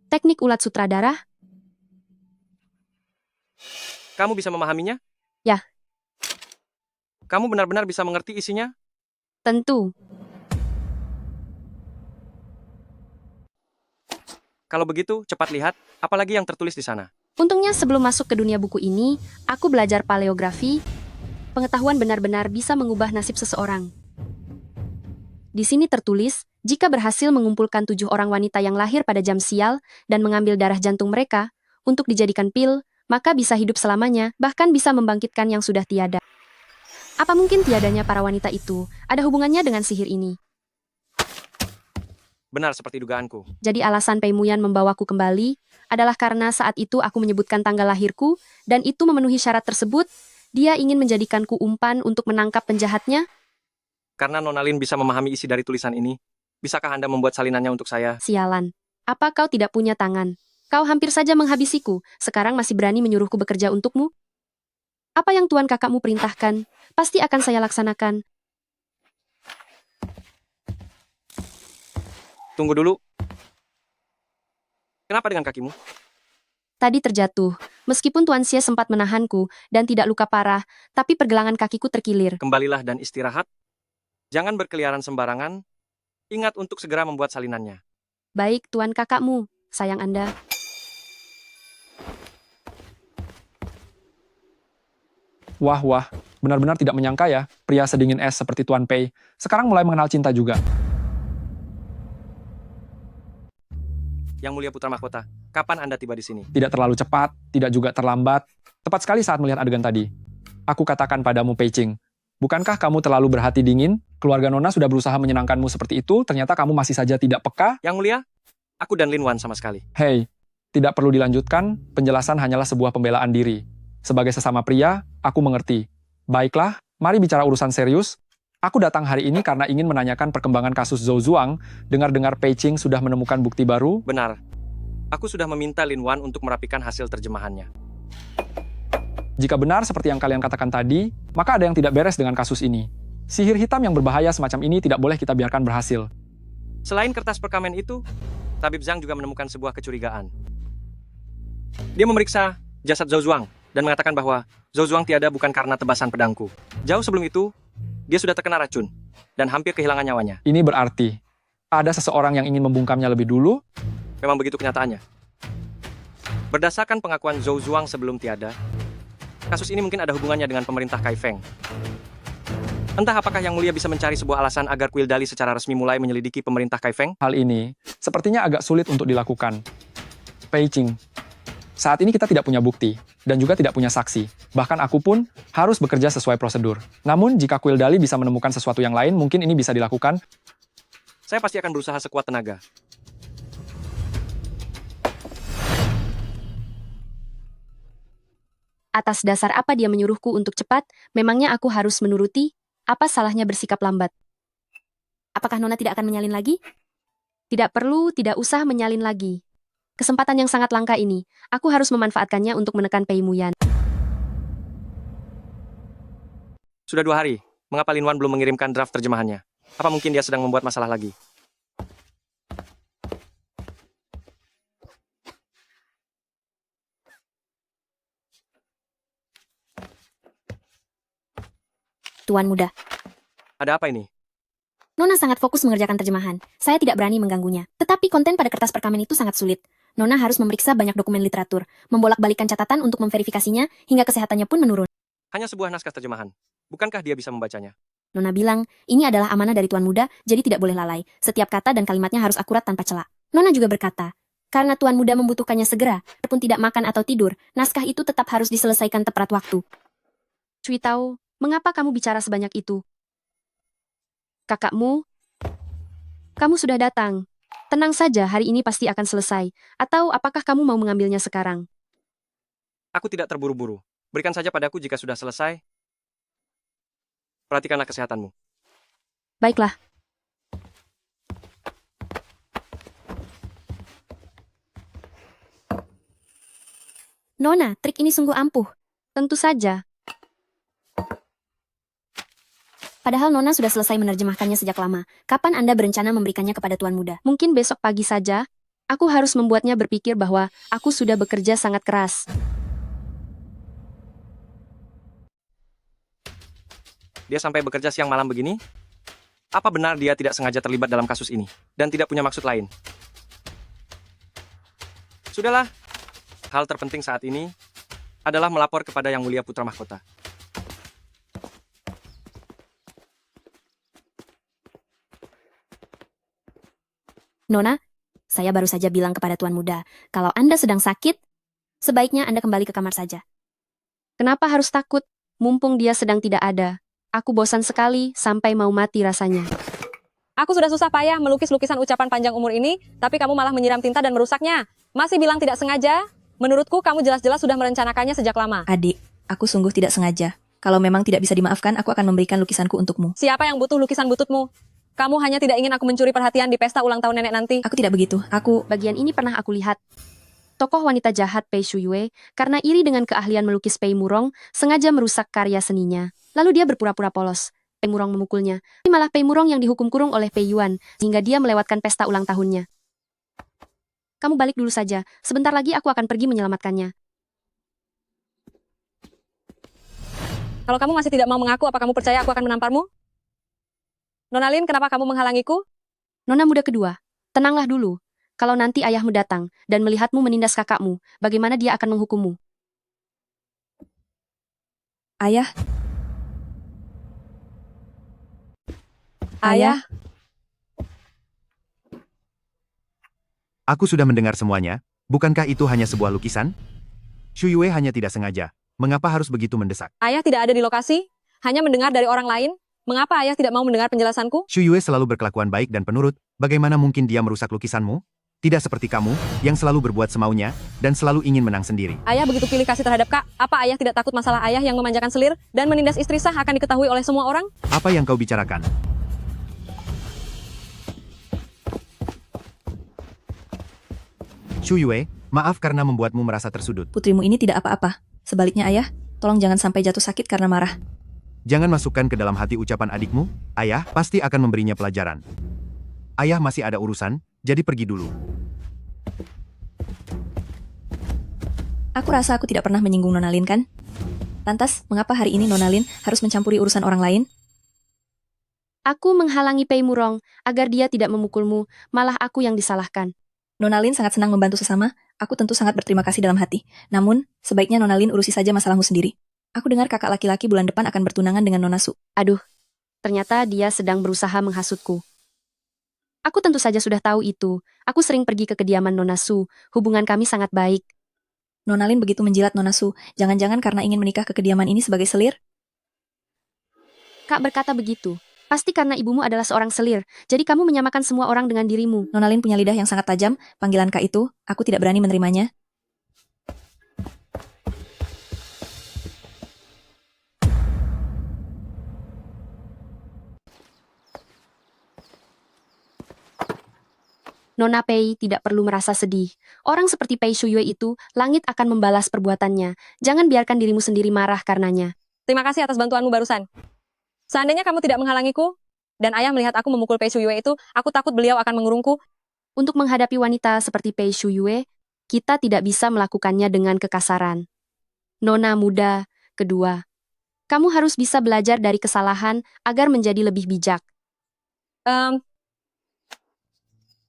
Teknik ulat sutradara? Kamu bisa memahaminya? Ya. Kamu benar-benar bisa mengerti isinya? Tentu. Kalau begitu, cepat lihat, apalagi yang tertulis di sana. Untungnya sebelum masuk ke dunia buku ini, aku belajar paleografi. Pengetahuan benar-benar bisa mengubah nasib seseorang. Di sini tertulis, jika berhasil mengumpulkan 7 orang wanita yang lahir pada jam sial dan mengambil darah jantung mereka untuk dijadikan pil, maka bisa hidup selamanya, bahkan bisa membangkitkan yang sudah tiada. Apa mungkin tiadanya para wanita itu ada hubungannya dengan sihir ini? Benar seperti dugaanku. Jadi alasan Pei Muyan membawaku kembali adalah karena saat itu aku menyebutkan tanggal lahirku, dan itu memenuhi syarat tersebut. Dia ingin menjadikanku umpan untuk menangkap penjahatnya? Karena Nonalin bisa memahami isi dari tulisan ini, bisakah Anda membuat salinannya untuk saya? Sialan. Apa kau tidak punya tangan? Kau hampir saja menghabisiku, sekarang masih berani menyuruhku bekerja untukmu? Apa yang tuan kakakmu perintahkan, pasti akan saya laksanakan. Tunggu dulu. Kenapa dengan kakimu? Tadi terjatuh. Meskipun Tuan Xie sempat menahanku dan tidak luka parah, tapi pergelangan kakiku terkilir. Kembalilah dan istirahat. Jangan berkeliaran sembarangan. Ingat untuk segera membuat salinannya. Baik, Tuan kakakmu. Sayang Anda. Wah, benar-benar tidak menyangka ya, pria sedingin es seperti Tuan Pei sekarang mulai mengenal cinta juga. Yang Mulia Putra Mahkota, kapan Anda tiba di sini? Tidak terlalu cepat, tidak juga terlambat. Tepat sekali saat melihat adegan tadi. Aku katakan padamu, Pei Ching, bukankah kamu terlalu berhati dingin? Keluarga Nona sudah berusaha menyenangkanmu seperti itu, ternyata kamu masih saja tidak peka? Yang Mulia, aku dan Lin Wan sama sekali. Hei, tidak perlu dilanjutkan, penjelasan hanyalah sebuah pembelaan diri. Sebagai sesama pria, aku mengerti. Baiklah, mari bicara urusan serius. Aku datang hari ini karena ingin menanyakan perkembangan kasus Zhou Zuang. Dengar-dengar Pei Ching sudah menemukan bukti baru. Benar. Aku sudah meminta Lin Wan untuk merapikan hasil terjemahannya. Jika benar seperti yang kalian katakan tadi, maka ada yang tidak beres dengan kasus ini. Sihir hitam yang berbahaya semacam ini tidak boleh kita biarkan berhasil. Selain kertas perkamen itu, Tabib Zhang juga menemukan sebuah kecurigaan. Dia memeriksa jasad Zhou Zuang dan mengatakan bahwa Zhou Zuang tiada bukan karena tebasan pedangku. Jauh sebelum itu, dia sudah terkena racun dan hampir kehilangan nyawanya. Ini berarti ada seseorang yang ingin membungkamnya lebih dulu? Memang begitu kenyataannya. Berdasarkan pengakuan Zhou Zuang sebelum tiada, kasus ini mungkin ada hubungannya dengan pemerintah Kai Feng. Entah apakah Yang Mulia bisa mencari sebuah alasan agar Kuil Dali secara resmi mulai menyelidiki pemerintah Kai Feng? Hal ini sepertinya agak sulit untuk dilakukan. Pei Ching, saat ini kita tidak punya bukti dan juga tidak punya saksi. Bahkan aku pun harus bekerja sesuai prosedur. Namun jika Kuil Dali bisa menemukan sesuatu yang lain, mungkin ini bisa dilakukan. Saya pasti akan berusaha sekuat tenaga. Atas dasar apa dia menyuruhku untuk cepat, memangnya aku harus menuruti? Apa salahnya bersikap lambat? Apakah Nona tidak akan menyalin lagi? Tidak perlu, tidak usah menyalin lagi. Kesempatan yang sangat langka ini, aku harus memanfaatkannya untuk menekan Pei Muyan. Sudah 2 hari, mengapa Lin Wan belum mengirimkan draft terjemahannya? Apa mungkin dia sedang membuat masalah lagi? Tuan muda. Ada apa ini? Nona sangat fokus mengerjakan terjemahan. Saya tidak berani mengganggunya. Tetapi konten pada kertas perkamen itu sangat sulit. Nona harus memeriksa banyak dokumen literatur, membolak-balikan catatan untuk memverifikasinya, hingga kesehatannya pun menurun. Hanya sebuah naskah terjemahan. Bukankah dia bisa membacanya? Nona bilang, ini adalah amanah dari Tuan Muda, jadi tidak boleh lalai. Setiap kata dan kalimatnya harus akurat tanpa celah. Nona juga berkata, karena Tuan Muda membutuhkannya segera, walaupun tidak makan atau tidur, naskah itu tetap harus diselesaikan tepat waktu. Cui Tao, mengapa kamu bicara sebanyak itu? Kakakmu? Kamu sudah datang. Tenang saja, hari ini pasti akan selesai. Atau apakah kamu mau mengambilnya sekarang? Aku tidak terburu-buru. Berikan saja padaku jika sudah selesai. Perhatikanlah kesehatanmu. Baiklah. Nona, trik ini sungguh ampuh. Tentu saja. Padahal Nona sudah selesai menerjemahkannya sejak lama. Kapan Anda berencana memberikannya kepada Tuan Muda? Mungkin besok pagi saja. Aku harus membuatnya berpikir bahwa aku sudah bekerja sangat keras. Dia sampai bekerja siang malam begini? Apa benar dia tidak sengaja terlibat dalam kasus ini dan tidak punya maksud lain? Sudahlah. Hal terpenting saat ini adalah melapor kepada Yang Mulia Putra Mahkota. Nona, saya baru saja bilang kepada Tuan Muda, kalau Anda sedang sakit, sebaiknya Anda kembali ke kamar saja. Kenapa harus takut? Mumpung dia sedang tidak ada. Aku bosan sekali sampai mau mati rasanya. Aku sudah susah payah melukis lukisan ucapan panjang umur ini, tapi kamu malah menyiram tinta dan merusaknya. Masih bilang tidak sengaja? Menurutku kamu jelas-jelas sudah merencanakannya sejak lama. Adik, aku sungguh tidak sengaja. Kalau memang tidak bisa dimaafkan, aku akan memberikan lukisanku untukmu. Siapa yang butuh lukisan bututmu? Kamu hanya tidak ingin aku mencuri perhatian di pesta ulang tahun nenek nanti. Aku tidak begitu. Bagian ini pernah aku lihat. Tokoh wanita jahat Pei Shuyue, karena iri dengan keahlian melukis Pei Murong, sengaja merusak karya seninya. Lalu dia berpura-pura polos. Pei Murong memukulnya. Malah Pei Murong yang dihukum kurung oleh Pei Yuan, sehingga dia melewatkan pesta ulang tahunnya. Kamu balik dulu saja. Sebentar lagi aku akan pergi menyelamatkannya. Kalau kamu masih tidak mau mengaku, apa kamu percaya aku akan menamparmu? Nona Lin, kenapa kamu menghalangiku? Nona muda kedua, tenanglah dulu. Kalau nanti ayahmu datang dan melihatmu menindas kakakmu, bagaimana dia akan menghukummu? Ayah. Ayah. Aku sudah mendengar semuanya. Bukankah itu hanya sebuah lukisan? Shuyue hanya tidak sengaja. Mengapa harus begitu mendesak? Ayah tidak ada di lokasi, hanya mendengar dari orang lain. Mengapa ayah tidak mau mendengar penjelasanku? Shuyue selalu berkelakuan baik dan penurut. Bagaimana mungkin dia merusak lukisanmu? Tidak seperti kamu, yang selalu berbuat semaunya, dan selalu ingin menang sendiri. Ayah begitu pilih kasih terhadap Kak. Apa ayah tidak takut masalah ayah yang memanjakan selir dan menindas istri sah akan diketahui oleh semua orang? Apa yang kau bicarakan? Shuyue, maaf karena membuatmu merasa tersudut. Putrimu ini tidak apa-apa. Sebaliknya ayah, tolong jangan sampai jatuh sakit karena marah. Jangan masukkan ke dalam hati ucapan adikmu, ayah pasti akan memberinya pelajaran. Ayah masih ada urusan, jadi pergi dulu. Aku rasa aku tidak pernah menyinggung Nona Lin kan? Lantas, mengapa hari ini Nona Lin harus mencampuri urusan orang lain? Aku menghalangi Pei Murong agar dia tidak memukulmu, malah aku yang disalahkan. Nona Lin sangat senang membantu sesama, aku tentu sangat berterima kasih dalam hati. Namun, sebaiknya Nona Lin urusi saja masalahmu sendiri. Aku dengar kakak laki-laki bulan depan akan bertunangan dengan Nona Su. Aduh, ternyata dia sedang berusaha menghasutku. Aku tentu saja sudah tahu itu. Aku sering pergi ke kediaman Nona Su. Hubungan kami sangat baik. Nona Lin begitu menjilat Nona Su. Jangan-jangan karena ingin menikah ke kediaman ini sebagai selir? Kak berkata begitu. Pasti karena ibumu adalah seorang selir. Jadi kamu menyamakan semua orang dengan dirimu. Nona Lin punya lidah yang sangat tajam. Panggilan Kak itu, aku tidak berani menerimanya. Nona Pei tidak perlu merasa sedih. Orang seperti Pei Shuyue itu, langit akan membalas perbuatannya. Jangan biarkan dirimu sendiri marah karenanya. Terima kasih atas bantuanmu barusan. Seandainya kamu tidak menghalangiku, dan ayah melihat aku memukul Pei Shuyue itu, aku takut beliau akan mengurungku. Untuk menghadapi wanita seperti Pei Shuyue, kita tidak bisa melakukannya dengan kekasaran. Nona muda kedua, kamu harus bisa belajar dari kesalahan agar menjadi lebih bijak.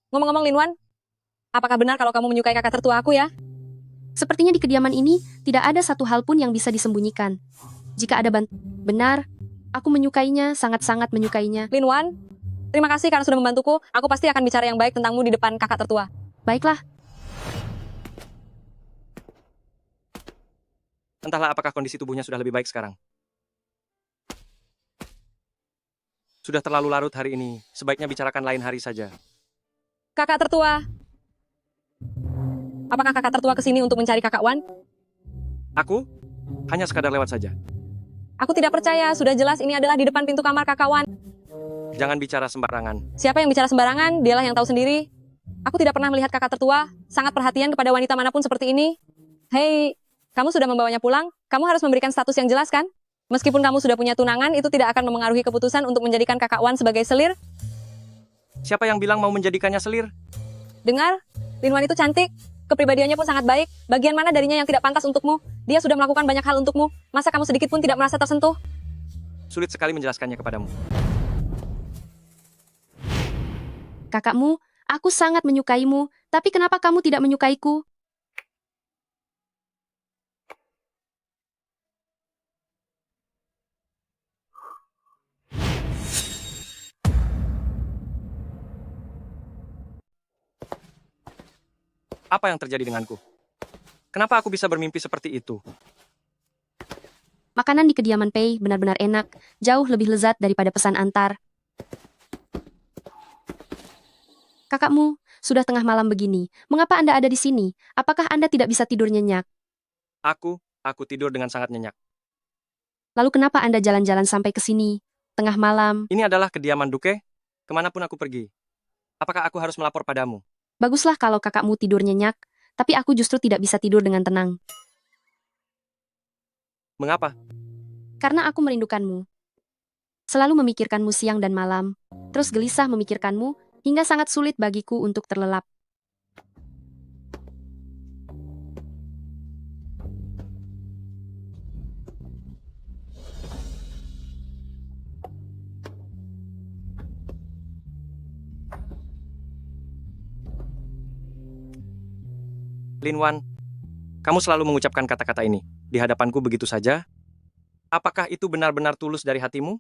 Ngomong-ngomong Linwan, apakah benar kalau kamu menyukai kakak tertua aku ya? Sepertinya di kediaman ini tidak ada satu hal pun yang bisa disembunyikan. Jika ada benar, aku menyukainya, sangat-sangat menyukainya. Linwan, terima kasih karena sudah membantuku. Aku pasti akan bicara yang baik tentangmu di depan kakak tertua. Baiklah. Entahlah apakah kondisi tubuhnya sudah lebih baik sekarang. Sudah terlalu larut hari ini, sebaiknya bicarakan lain hari saja. Kakak tertua. Apakah kakak tertua kesini untuk mencari kakak Wan? Aku? Hanya sekadar lewat saja. Aku tidak percaya, sudah jelas ini adalah di depan pintu kamar kakak Wan. Jangan bicara sembarangan. Siapa yang bicara sembarangan, dialah yang tahu sendiri. Aku tidak pernah melihat kakak tertua, sangat perhatian kepada wanita manapun seperti ini. Hei, kamu sudah membawanya pulang, kamu harus memberikan status yang jelas kan? Meskipun kamu sudah punya tunangan, itu tidak akan memengaruhi keputusan untuk menjadikan kakak Wan sebagai selir. Siapa yang bilang mau menjadikannya selir? Dengar, Lin Wan itu cantik, kepribadiannya pun sangat baik. Bagian mana darinya yang tidak pantas untukmu? Dia sudah melakukan banyak hal untukmu, masa kamu sedikit pun tidak merasa tersentuh? Sulit sekali menjelaskannya kepadamu. Kakakmu, aku sangat menyukaimu, tapi kenapa kamu tidak menyukaiku? Apa yang terjadi denganku? Kenapa aku bisa bermimpi seperti itu? Makanan di kediaman Pei benar-benar enak, jauh lebih lezat daripada pesan antar. Kakakmu, sudah tengah malam begini, mengapa Anda ada di sini? Apakah Anda tidak bisa tidur nyenyak? Aku tidur dengan sangat nyenyak. Lalu kenapa Anda jalan-jalan sampai ke sini, tengah malam? Ini adalah kediaman Duke, kemanapun aku pergi. Apakah aku harus melapor padamu? Baguslah kalau kakakmu tidur nyenyak, tapi aku justru tidak bisa tidur dengan tenang. Mengapa? Karena aku merindukanmu. Selalu memikirkanmu siang dan malam, terus gelisah memikirkanmu, hingga sangat sulit bagiku untuk terlelap. Lin Wan, kamu selalu mengucapkan kata-kata ini di hadapanku begitu saja? Apakah itu benar-benar tulus dari hatimu?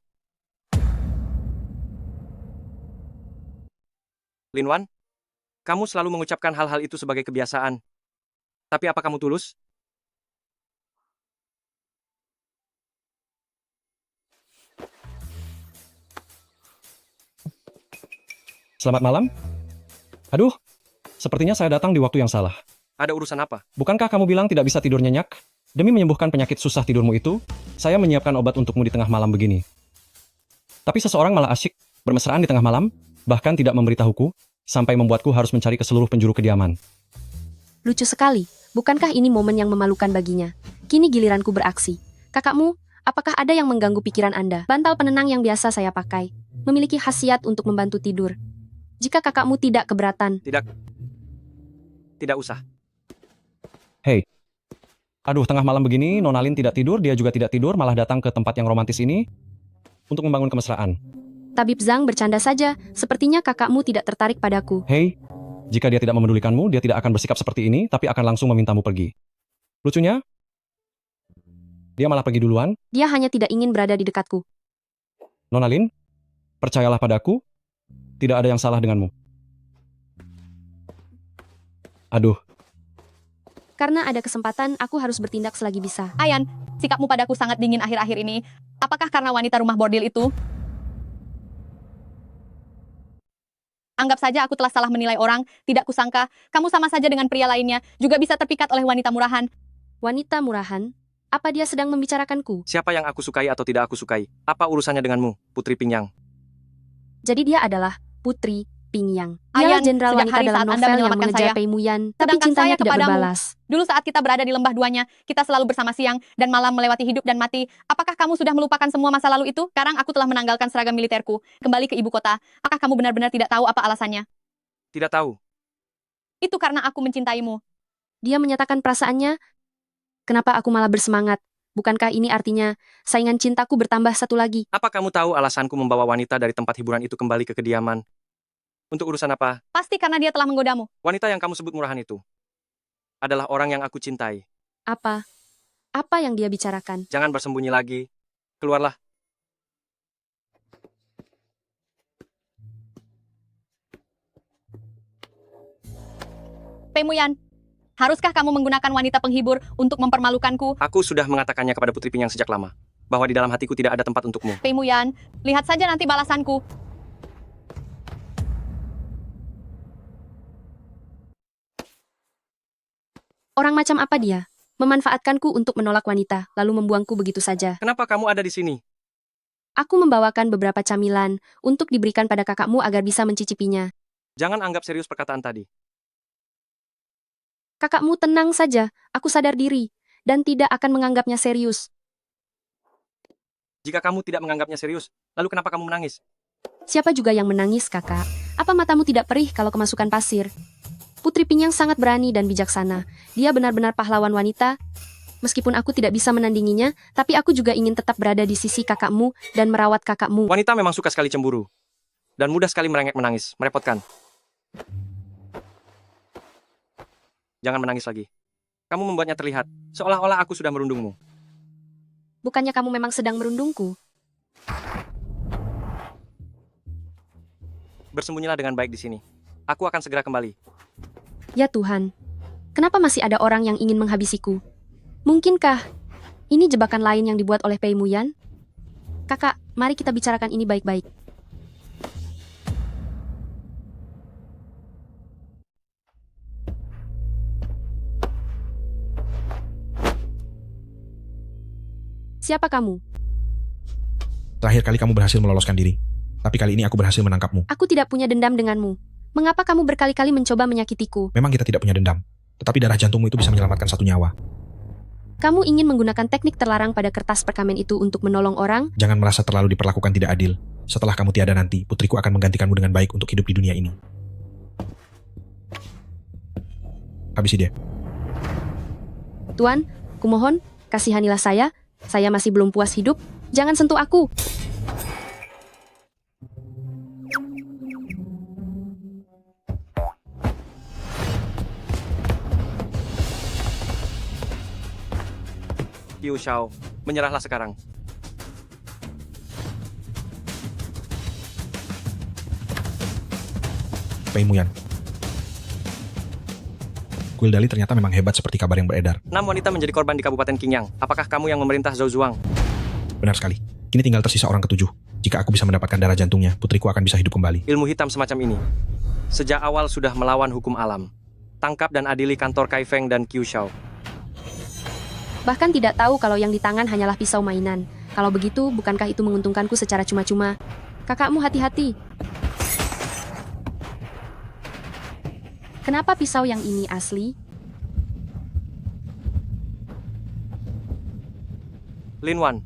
Lin Wan, kamu selalu mengucapkan hal-hal itu sebagai kebiasaan. Tapi apa kamu tulus? Selamat malam. Aduh, sepertinya saya datang di waktu yang salah. Ada urusan apa? Bukankah kamu bilang tidak bisa tidur nyenyak? Demi menyembuhkan penyakit susah tidurmu itu, saya menyiapkan obat untukmu di tengah malam begini. Tapi seseorang malah asyik bermesraan di tengah malam, bahkan tidak memberitahuku, sampai membuatku harus mencari ke seluruh penjuru kediaman. Lucu sekali, bukankah ini momen yang memalukan baginya? Kini giliranku beraksi. Kakakmu, apakah ada yang mengganggu pikiran Anda? Bantal penenang yang biasa saya pakai, memiliki khasiat untuk membantu tidur. Jika kakakmu tidak keberatan. Tidak usah. Hei, aduh tengah malam begini, Nona Lin tidak tidur, dia juga tidak tidur, malah datang ke tempat yang romantis ini untuk membangun kemesraan. Tabib Zhang bercanda saja, sepertinya kakakmu tidak tertarik padaku. Hei, jika dia tidak memedulikanmu, dia tidak akan bersikap seperti ini, tapi akan langsung memintamu pergi. Lucunya, dia malah pergi duluan. Dia hanya tidak ingin berada di dekatku. Nona Lin, percayalah padaku, tidak ada yang salah denganmu. Aduh. Karena ada kesempatan, aku harus bertindak selagi bisa. Ayan, sikapmu padaku sangat dingin akhir-akhir ini. Apakah karena wanita rumah bordil itu? Anggap saja aku telah salah menilai orang, tidak kusangka, kamu sama saja dengan pria lainnya, juga bisa terpikat oleh wanita murahan. Wanita murahan? Apa dia sedang membicarakanku? Siapa yang aku sukai atau tidak aku sukai? Apa urusannya denganmu, Putri Pingyang? Jadi dia adalah Putri Pingyang. Ayan, Dialah jenderal sejak wanita hari dalam saat Anda novel yang menyelamatkan mengejar saya. Pei Muyan, tapi Sedangkan cintanya saya tidak kepadamu. berbalas. Dulu saat kita berada di lembah duanya, kita selalu bersama siang dan malam melewati hidup dan mati. Apakah kamu sudah melupakan semua masa lalu itu? Sekarang aku telah menanggalkan seragam militerku, kembali ke ibu kota. Apakah kamu benar-benar tidak tahu apa alasannya? Tidak tahu. Itu karena aku mencintaimu. Dia menyatakan perasaannya. Kenapa aku malah bersemangat? Bukankah ini artinya saingan cintaku bertambah satu lagi? Apa kamu tahu alasanku membawa wanita dari tempat hiburan itu kembali ke kediaman? Untuk urusan apa? Pasti karena dia telah menggodamu. Wanita yang kamu sebut murahan itu adalah orang yang aku cintai. Apa? Apa yang dia bicarakan? Jangan bersembunyi lagi. Keluarlah. Pei Muyan, haruskah kamu menggunakan wanita penghibur untuk mempermalukanku? Aku sudah mengatakannya kepada Putri Pingyang sejak lama, bahwa di dalam hatiku tidak ada tempat untukmu. Pei Muyan, lihat saja nanti balasanku. Orang macam apa dia? memanfaatkanku untuk menolak wanita, lalu membuangku begitu saja. Kenapa kamu ada di sini? Aku membawakan beberapa camilan untuk diberikan pada kakakmu agar bisa mencicipinya. Jangan anggap serius perkataan tadi. Kakakmu tenang saja, aku sadar diri, dan tidak akan menganggapnya serius. Jika kamu tidak menganggapnya serius, lalu kenapa kamu menangis? Siapa juga yang menangis, kakak? Apa matamu tidak perih kalau kemasukan pasir? Putri Pinyang sangat berani dan bijaksana. Dia benar-benar pahlawan wanita. Meskipun aku tidak bisa menandinginya, tapi aku juga ingin tetap berada di sisi kakakmu dan merawat kakakmu. Wanita memang suka sekali cemburu. Dan mudah sekali merengek menangis, merepotkan. Jangan menangis lagi. Kamu membuatnya terlihat, seolah-olah aku sudah merundungmu. Bukannya kamu memang sedang merundungku? Bersembunyilah dengan baik di sini. Aku akan segera kembali. Ya Tuhan, kenapa masih ada orang yang ingin menghabisiku? Mungkinkah ini jebakan lain yang dibuat oleh Pei Muyan? Kakak, mari kita bicarakan ini baik-baik. Siapa kamu? Terakhir kali kamu berhasil meloloskan diri. Tapi kali ini aku berhasil menangkapmu. Aku tidak punya dendam denganmu. Mengapa kamu berkali-kali mencoba menyakitiku? Memang kita tidak punya dendam. Tetapi darah jantungmu itu bisa menyelamatkan satu nyawa. Kamu ingin menggunakan teknik terlarang pada kertas perkamen itu untuk menolong orang? Jangan merasa terlalu diperlakukan tidak adil. Setelah kamu tiada nanti, putriku akan menggantikanmu dengan baik untuk hidup di dunia ini. Habisi dia. Tuan, kumohon, kasihanilah saya. Saya masih belum puas hidup. Jangan sentuh aku. Qiu Xiao, menyerahlah sekarang. Pei Muyan. Kuil Dali ternyata memang hebat seperti kabar yang beredar. 6 wanita menjadi korban di Kabupaten Qingyang. Apakah kamu yang memerintah Zhou Zuang? Benar sekali. Kini tinggal tersisa orang ketujuh. Jika aku bisa mendapatkan darah jantungnya, putriku akan bisa hidup kembali. Ilmu hitam semacam ini sejak awal sudah melawan hukum alam. Tangkap dan adili kantor Kai Feng dan Qiu Xiao. Bahkan tidak tahu kalau yang di tangan hanyalah pisau mainan. Kalau begitu, bukankah itu menguntungkanku secara cuma-cuma? Kakakmu hati-hati. Kenapa pisau yang ini asli? Lin Wan.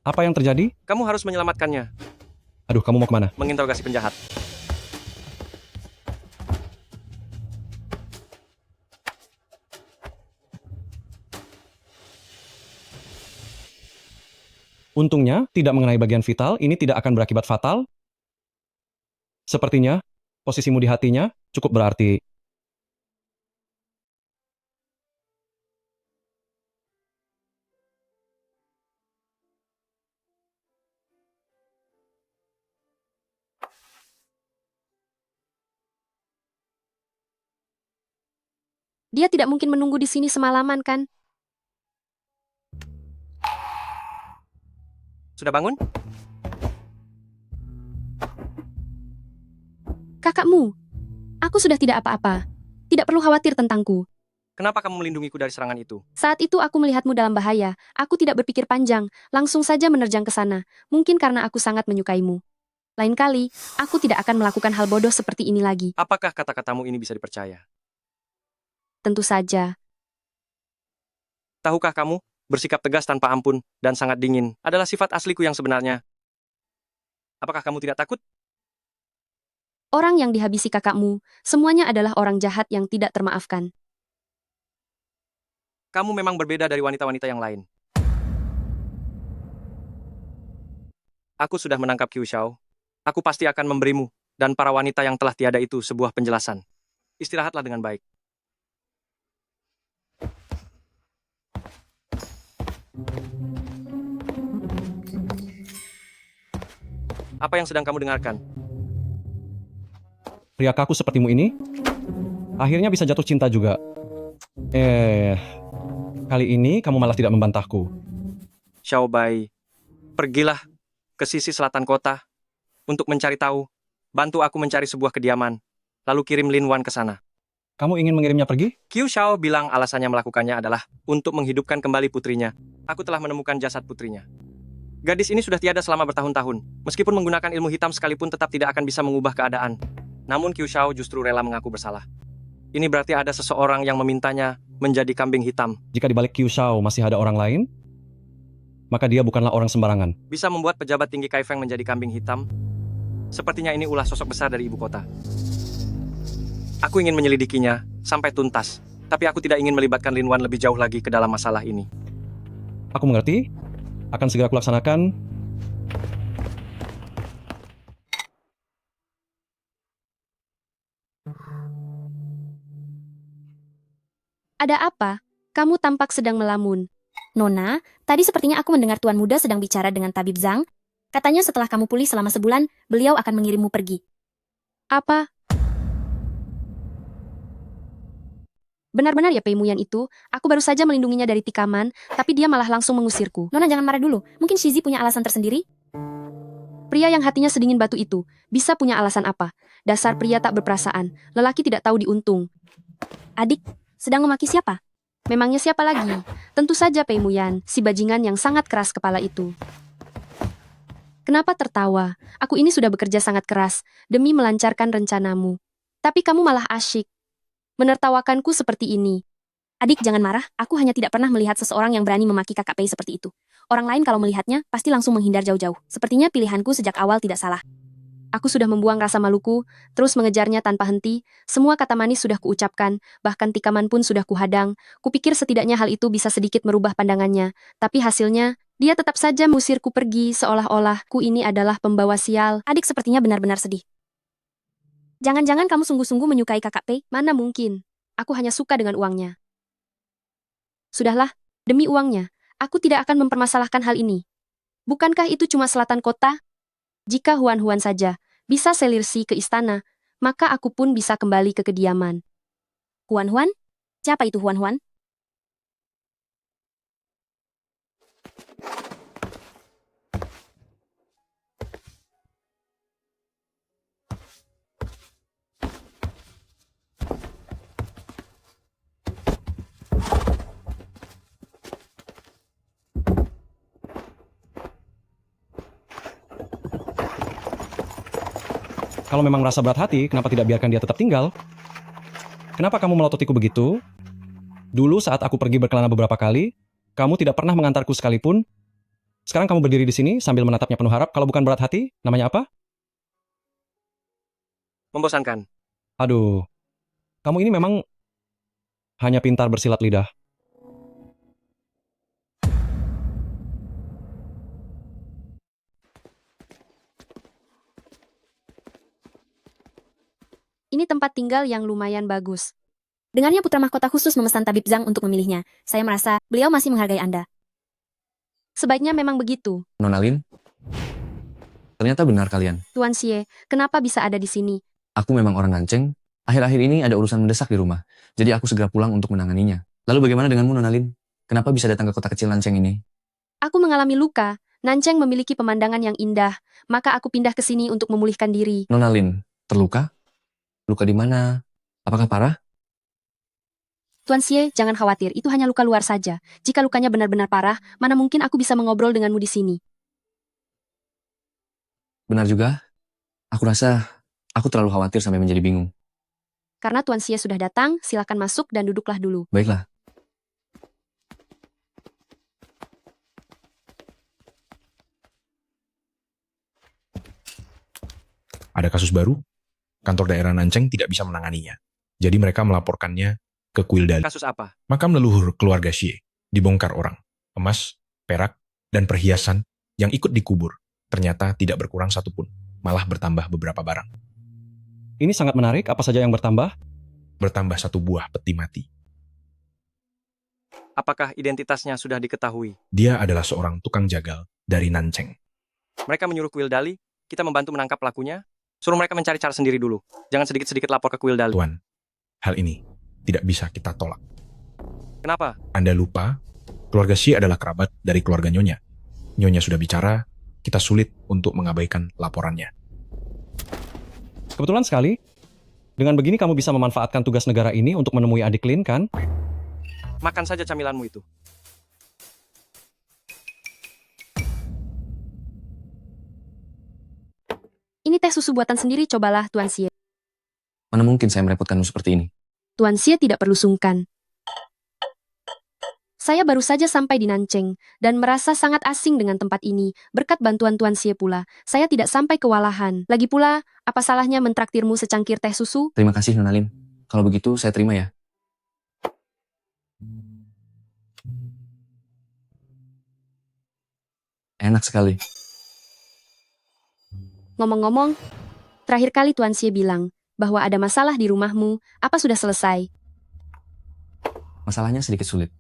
Apa yang terjadi? Kamu harus menyelamatkannya. Aduh, kamu mau kemana? Menginterogasi penjahat. Untungnya, tidak mengenai bagian vital, ini tidak akan berakibat fatal. Sepertinya, posisimu di hatinya cukup berarti. Dia tidak mungkin menunggu di sini semalaman, kan? Sudah bangun? Kakakmu, aku sudah tidak apa-apa. Tidak perlu khawatir tentangku. Kenapa kamu melindungiku dari serangan itu? Saat itu aku melihatmu dalam bahaya. Aku tidak berpikir panjang, langsung saja menerjang ke sana. Mungkin karena aku sangat menyukaimu. Lain kali, aku tidak akan melakukan hal bodoh seperti ini lagi. Apakah kata-katamu ini bisa dipercaya? Tentu saja. Tahukah kamu, bersikap tegas tanpa ampun dan sangat dingin adalah sifat asliku yang sebenarnya. Apakah kamu tidak takut? Orang yang dihabisi kakakmu, semuanya adalah orang jahat yang tidak termaafkan. Kamu memang berbeda dari wanita-wanita yang lain. Aku sudah menangkap Qiu Xiao. Aku pasti akan memberimu dan para wanita yang telah tiada itu sebuah penjelasan. Istirahatlah dengan baik. Apa yang sedang kamu dengarkan? Pria kaku sepertimu ini, akhirnya bisa jatuh cinta juga. Kali ini kamu malah tidak membantahku. Xiao Bai, pergilah ke sisi selatan kota untuk mencari tahu bantu aku mencari sebuah kediaman, lalu kirim Lin Wan ke sana. Kamu ingin mengirimnya pergi? Qiu Xiao bilang alasannya melakukannya adalah untuk menghidupkan kembali putrinya. Aku telah menemukan jasad putrinya. Gadis ini sudah tiada selama bertahun-tahun. Meskipun menggunakan ilmu hitam sekalipun tetap tidak akan bisa mengubah keadaan. Namun Qiu Xiao justru rela mengaku bersalah. Ini berarti ada seseorang yang memintanya menjadi kambing hitam. Jika di balik Qiu Xiao masih ada orang lain, maka dia bukanlah orang sembarangan. Bisa membuat pejabat tinggi Kaifeng menjadi kambing hitam? Sepertinya ini ulah sosok besar dari ibu kota. Aku ingin menyelidikinya sampai tuntas, tapi aku tidak ingin melibatkan Lin Wan lebih jauh lagi ke dalam masalah ini. Aku mengerti. Akan segera kulaksanakan. Ada apa? Kamu tampak sedang melamun. Nona, tadi sepertinya aku mendengar Tuan Muda sedang bicara dengan Tabib Zhang. Katanya setelah kamu pulih selama sebulan, beliau akan mengirimmu pergi. Apa? Benar-benar ya Pei Muyan itu, aku baru saja melindunginya dari tikaman, tapi dia malah langsung mengusirku. Nona jangan marah dulu, mungkin Shizi punya alasan tersendiri? Pria yang hatinya sedingin batu itu, bisa punya alasan apa? Dasar pria tak berperasaan, lelaki tidak tahu diuntung. Adik, sedang memaki siapa? Memangnya siapa lagi? Tentu saja Pei Muyan, si bajingan yang sangat keras kepala itu. Kenapa tertawa? Aku ini sudah bekerja sangat keras, demi melancarkan rencanamu. Tapi kamu malah asyik menertawakanku seperti ini. Adik jangan marah, aku hanya tidak pernah melihat seseorang yang berani memaki kakak Pei seperti itu. Orang lain kalau melihatnya, pasti langsung menghindar jauh-jauh. Sepertinya pilihanku sejak awal tidak salah. Aku sudah membuang rasa maluku, terus mengejarnya tanpa henti. Semua kata manis sudah kuucapkan, bahkan tikaman pun sudah kuhadang. Kupikir setidaknya hal itu bisa sedikit merubah pandangannya. Tapi hasilnya, dia tetap saja mengusirku pergi seolah-olah ku ini adalah pembawa sial. Adik sepertinya benar-benar sedih. Jangan-jangan kamu sungguh-sungguh menyukai kakak Pei? Mana mungkin. Aku hanya suka dengan uangnya. Sudahlah, demi uangnya, aku tidak akan mempermasalahkan hal ini. Bukankah itu cuma selatan kota? Jika Huan-Huan saja bisa selirsi ke istana, maka aku pun bisa kembali ke kediaman. Huan-Huan? Siapa itu Huan-Huan? Kalau memang merasa berat hati, kenapa tidak biarkan dia tetap tinggal? Kenapa kamu melototiku begitu? Dulu saat aku pergi berkelana beberapa kali, kamu tidak pernah mengantarku sekalipun. Sekarang kamu berdiri di sini sambil menatapnya penuh harap. Kalau bukan berat hati, namanya apa? Membosankan. Aduh, kamu ini memang hanya pintar bersilat lidah. Ini tempat tinggal yang lumayan bagus. Dengarnya putra mahkota khusus memesan Tabib Zhang untuk memilihnya. Saya merasa beliau masih menghargai Anda. Sebaiknya memang begitu. Nona Lin, ternyata benar kalian. Tuan Xie, kenapa bisa ada di sini? Aku memang orang Nanceng. Akhir-akhir ini ada urusan mendesak di rumah. Jadi aku segera pulang untuk menanganinya. Lalu bagaimana denganmu, Nona Lin? Kenapa bisa datang ke kota kecil Nanceng ini? Aku mengalami luka. Nanceng memiliki pemandangan yang indah. Maka aku pindah ke sini untuk memulihkan diri. Nona Lin, terluka? Luka di mana? Apakah parah? Tuan Xie, jangan khawatir. Itu hanya luka luar saja. Jika lukanya benar-benar parah, mana mungkin aku bisa mengobrol denganmu di sini. Benar juga. Aku rasa aku terlalu khawatir sampai menjadi bingung. Karena Tuan Xie sudah datang, silakan masuk dan duduklah dulu. Baiklah. Ada kasus baru? Kantor daerah Nanceng tidak bisa menanganinya. Jadi mereka melaporkannya ke Kuil Dali. Kasus apa? Makam leluhur keluarga Xie dibongkar orang. Emas, perak, dan perhiasan yang ikut dikubur ternyata tidak berkurang satupun, malah bertambah beberapa barang. Ini sangat menarik, apa saja yang bertambah? Bertambah satu buah peti mati. Apakah identitasnya sudah diketahui? Dia adalah seorang tukang jagal dari Nanceng. Mereka menyuruh Kuil Dali, kita membantu menangkap pelakunya. Suruh mereka mencari cara sendiri dulu. Jangan sedikit-sedikit lapor ke Kuil Dali. Tuan, hal ini tidak bisa kita tolak. Kenapa? Anda lupa, keluarga Xie adalah kerabat dari keluarga Nyonya. Nyonya sudah bicara, kita sulit untuk mengabaikan laporannya. Kebetulan sekali. Dengan begini kamu bisa memanfaatkan tugas negara ini untuk menemui adik Lin, kan? Makan saja camilanmu itu. Ini teh susu buatan sendiri, cobalah Tuan Xie. Mana mungkin saya merepotkanmu seperti ini? Tuan Xie tidak perlu sungkan. Saya baru saja sampai di Nancheng, dan merasa sangat asing dengan tempat ini. Berkat bantuan Tuan Xie pula, saya tidak sampai kewalahan. Lagi pula, apa salahnya mentraktirmu secangkir teh susu? Terima kasih, Nona Lin. Kalau begitu, saya terima ya. Enak sekali. Ngomong-ngomong, terakhir kali Tuan Xie bilang bahwa ada masalah di rumahmu, apa sudah selesai? Masalahnya sedikit sulit.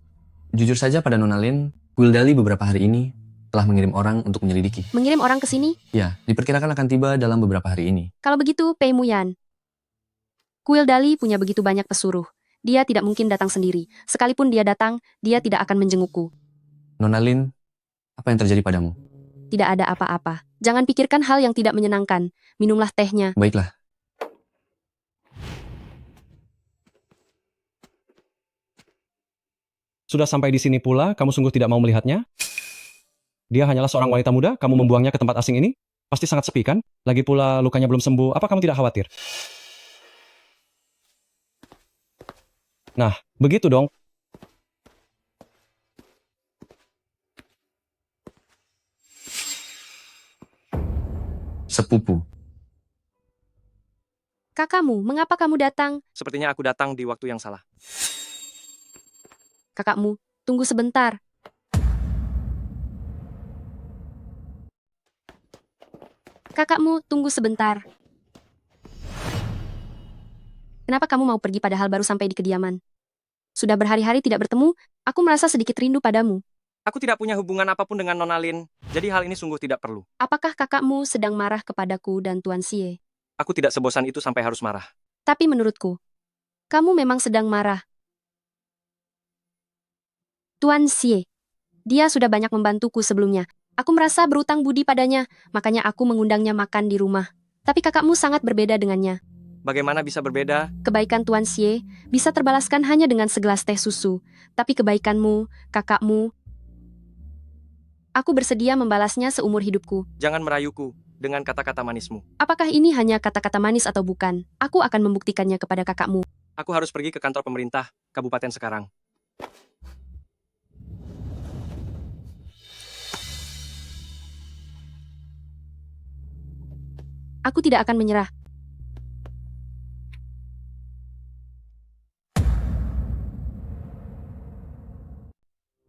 Jujur saja pada Nona Lin, Kuil Dali beberapa hari ini telah mengirim orang untuk menyelidiki. Mengirim orang ke sini? Ya, diperkirakan akan tiba dalam beberapa hari ini. Kalau begitu, Pei Muyan. Kuil Dali punya begitu banyak pesuruh. Dia tidak mungkin datang sendiri. Sekalipun dia datang, dia tidak akan menjengukku. Nona Lin, apa yang terjadi padamu? Tidak ada apa-apa. Jangan pikirkan hal yang tidak menyenangkan. Minumlah tehnya. Baiklah. Sudah sampai di sini pula, kamu sungguh tidak mau melihatnya? Dia hanyalah seorang wanita muda, kamu membuangnya ke tempat asing ini? Pasti sangat sepi, kan? Lagi pula lukanya belum sembuh, apa kamu tidak khawatir? Nah, begitu dong. Sepupu. Kakakmu, mengapa kamu datang? Sepertinya aku datang di waktu yang salah. Kakakmu, tunggu sebentar. Kakakmu, tunggu sebentar. Kenapa kamu mau pergi padahal baru sampai di kediaman? Sudah berhari-hari tidak bertemu, aku merasa sedikit rindu padamu. Aku tidak punya hubungan apapun dengan Nona Lin, jadi hal ini sungguh tidak perlu. Apakah kakakmu sedang marah kepadaku dan Tuan Xie? Aku tidak sebosan itu sampai harus marah. Tapi menurutku, kamu memang sedang marah. Tuan Xie, dia sudah banyak membantuku sebelumnya. Aku merasa berutang budi padanya, makanya aku mengundangnya makan di rumah. Tapi kakakmu sangat berbeda dengannya. Bagaimana bisa berbeda? Kebaikan Tuan Xie bisa terbalaskan hanya dengan segelas teh susu. Tapi kebaikanmu, kakakmu, aku bersedia membalasnya seumur hidupku. Jangan merayuku dengan kata-kata manismu. Apakah ini hanya kata-kata manis atau bukan? Aku akan membuktikannya kepada kakakmu. Aku harus pergi ke kantor pemerintah, kabupaten sekarang. Aku tidak akan menyerah.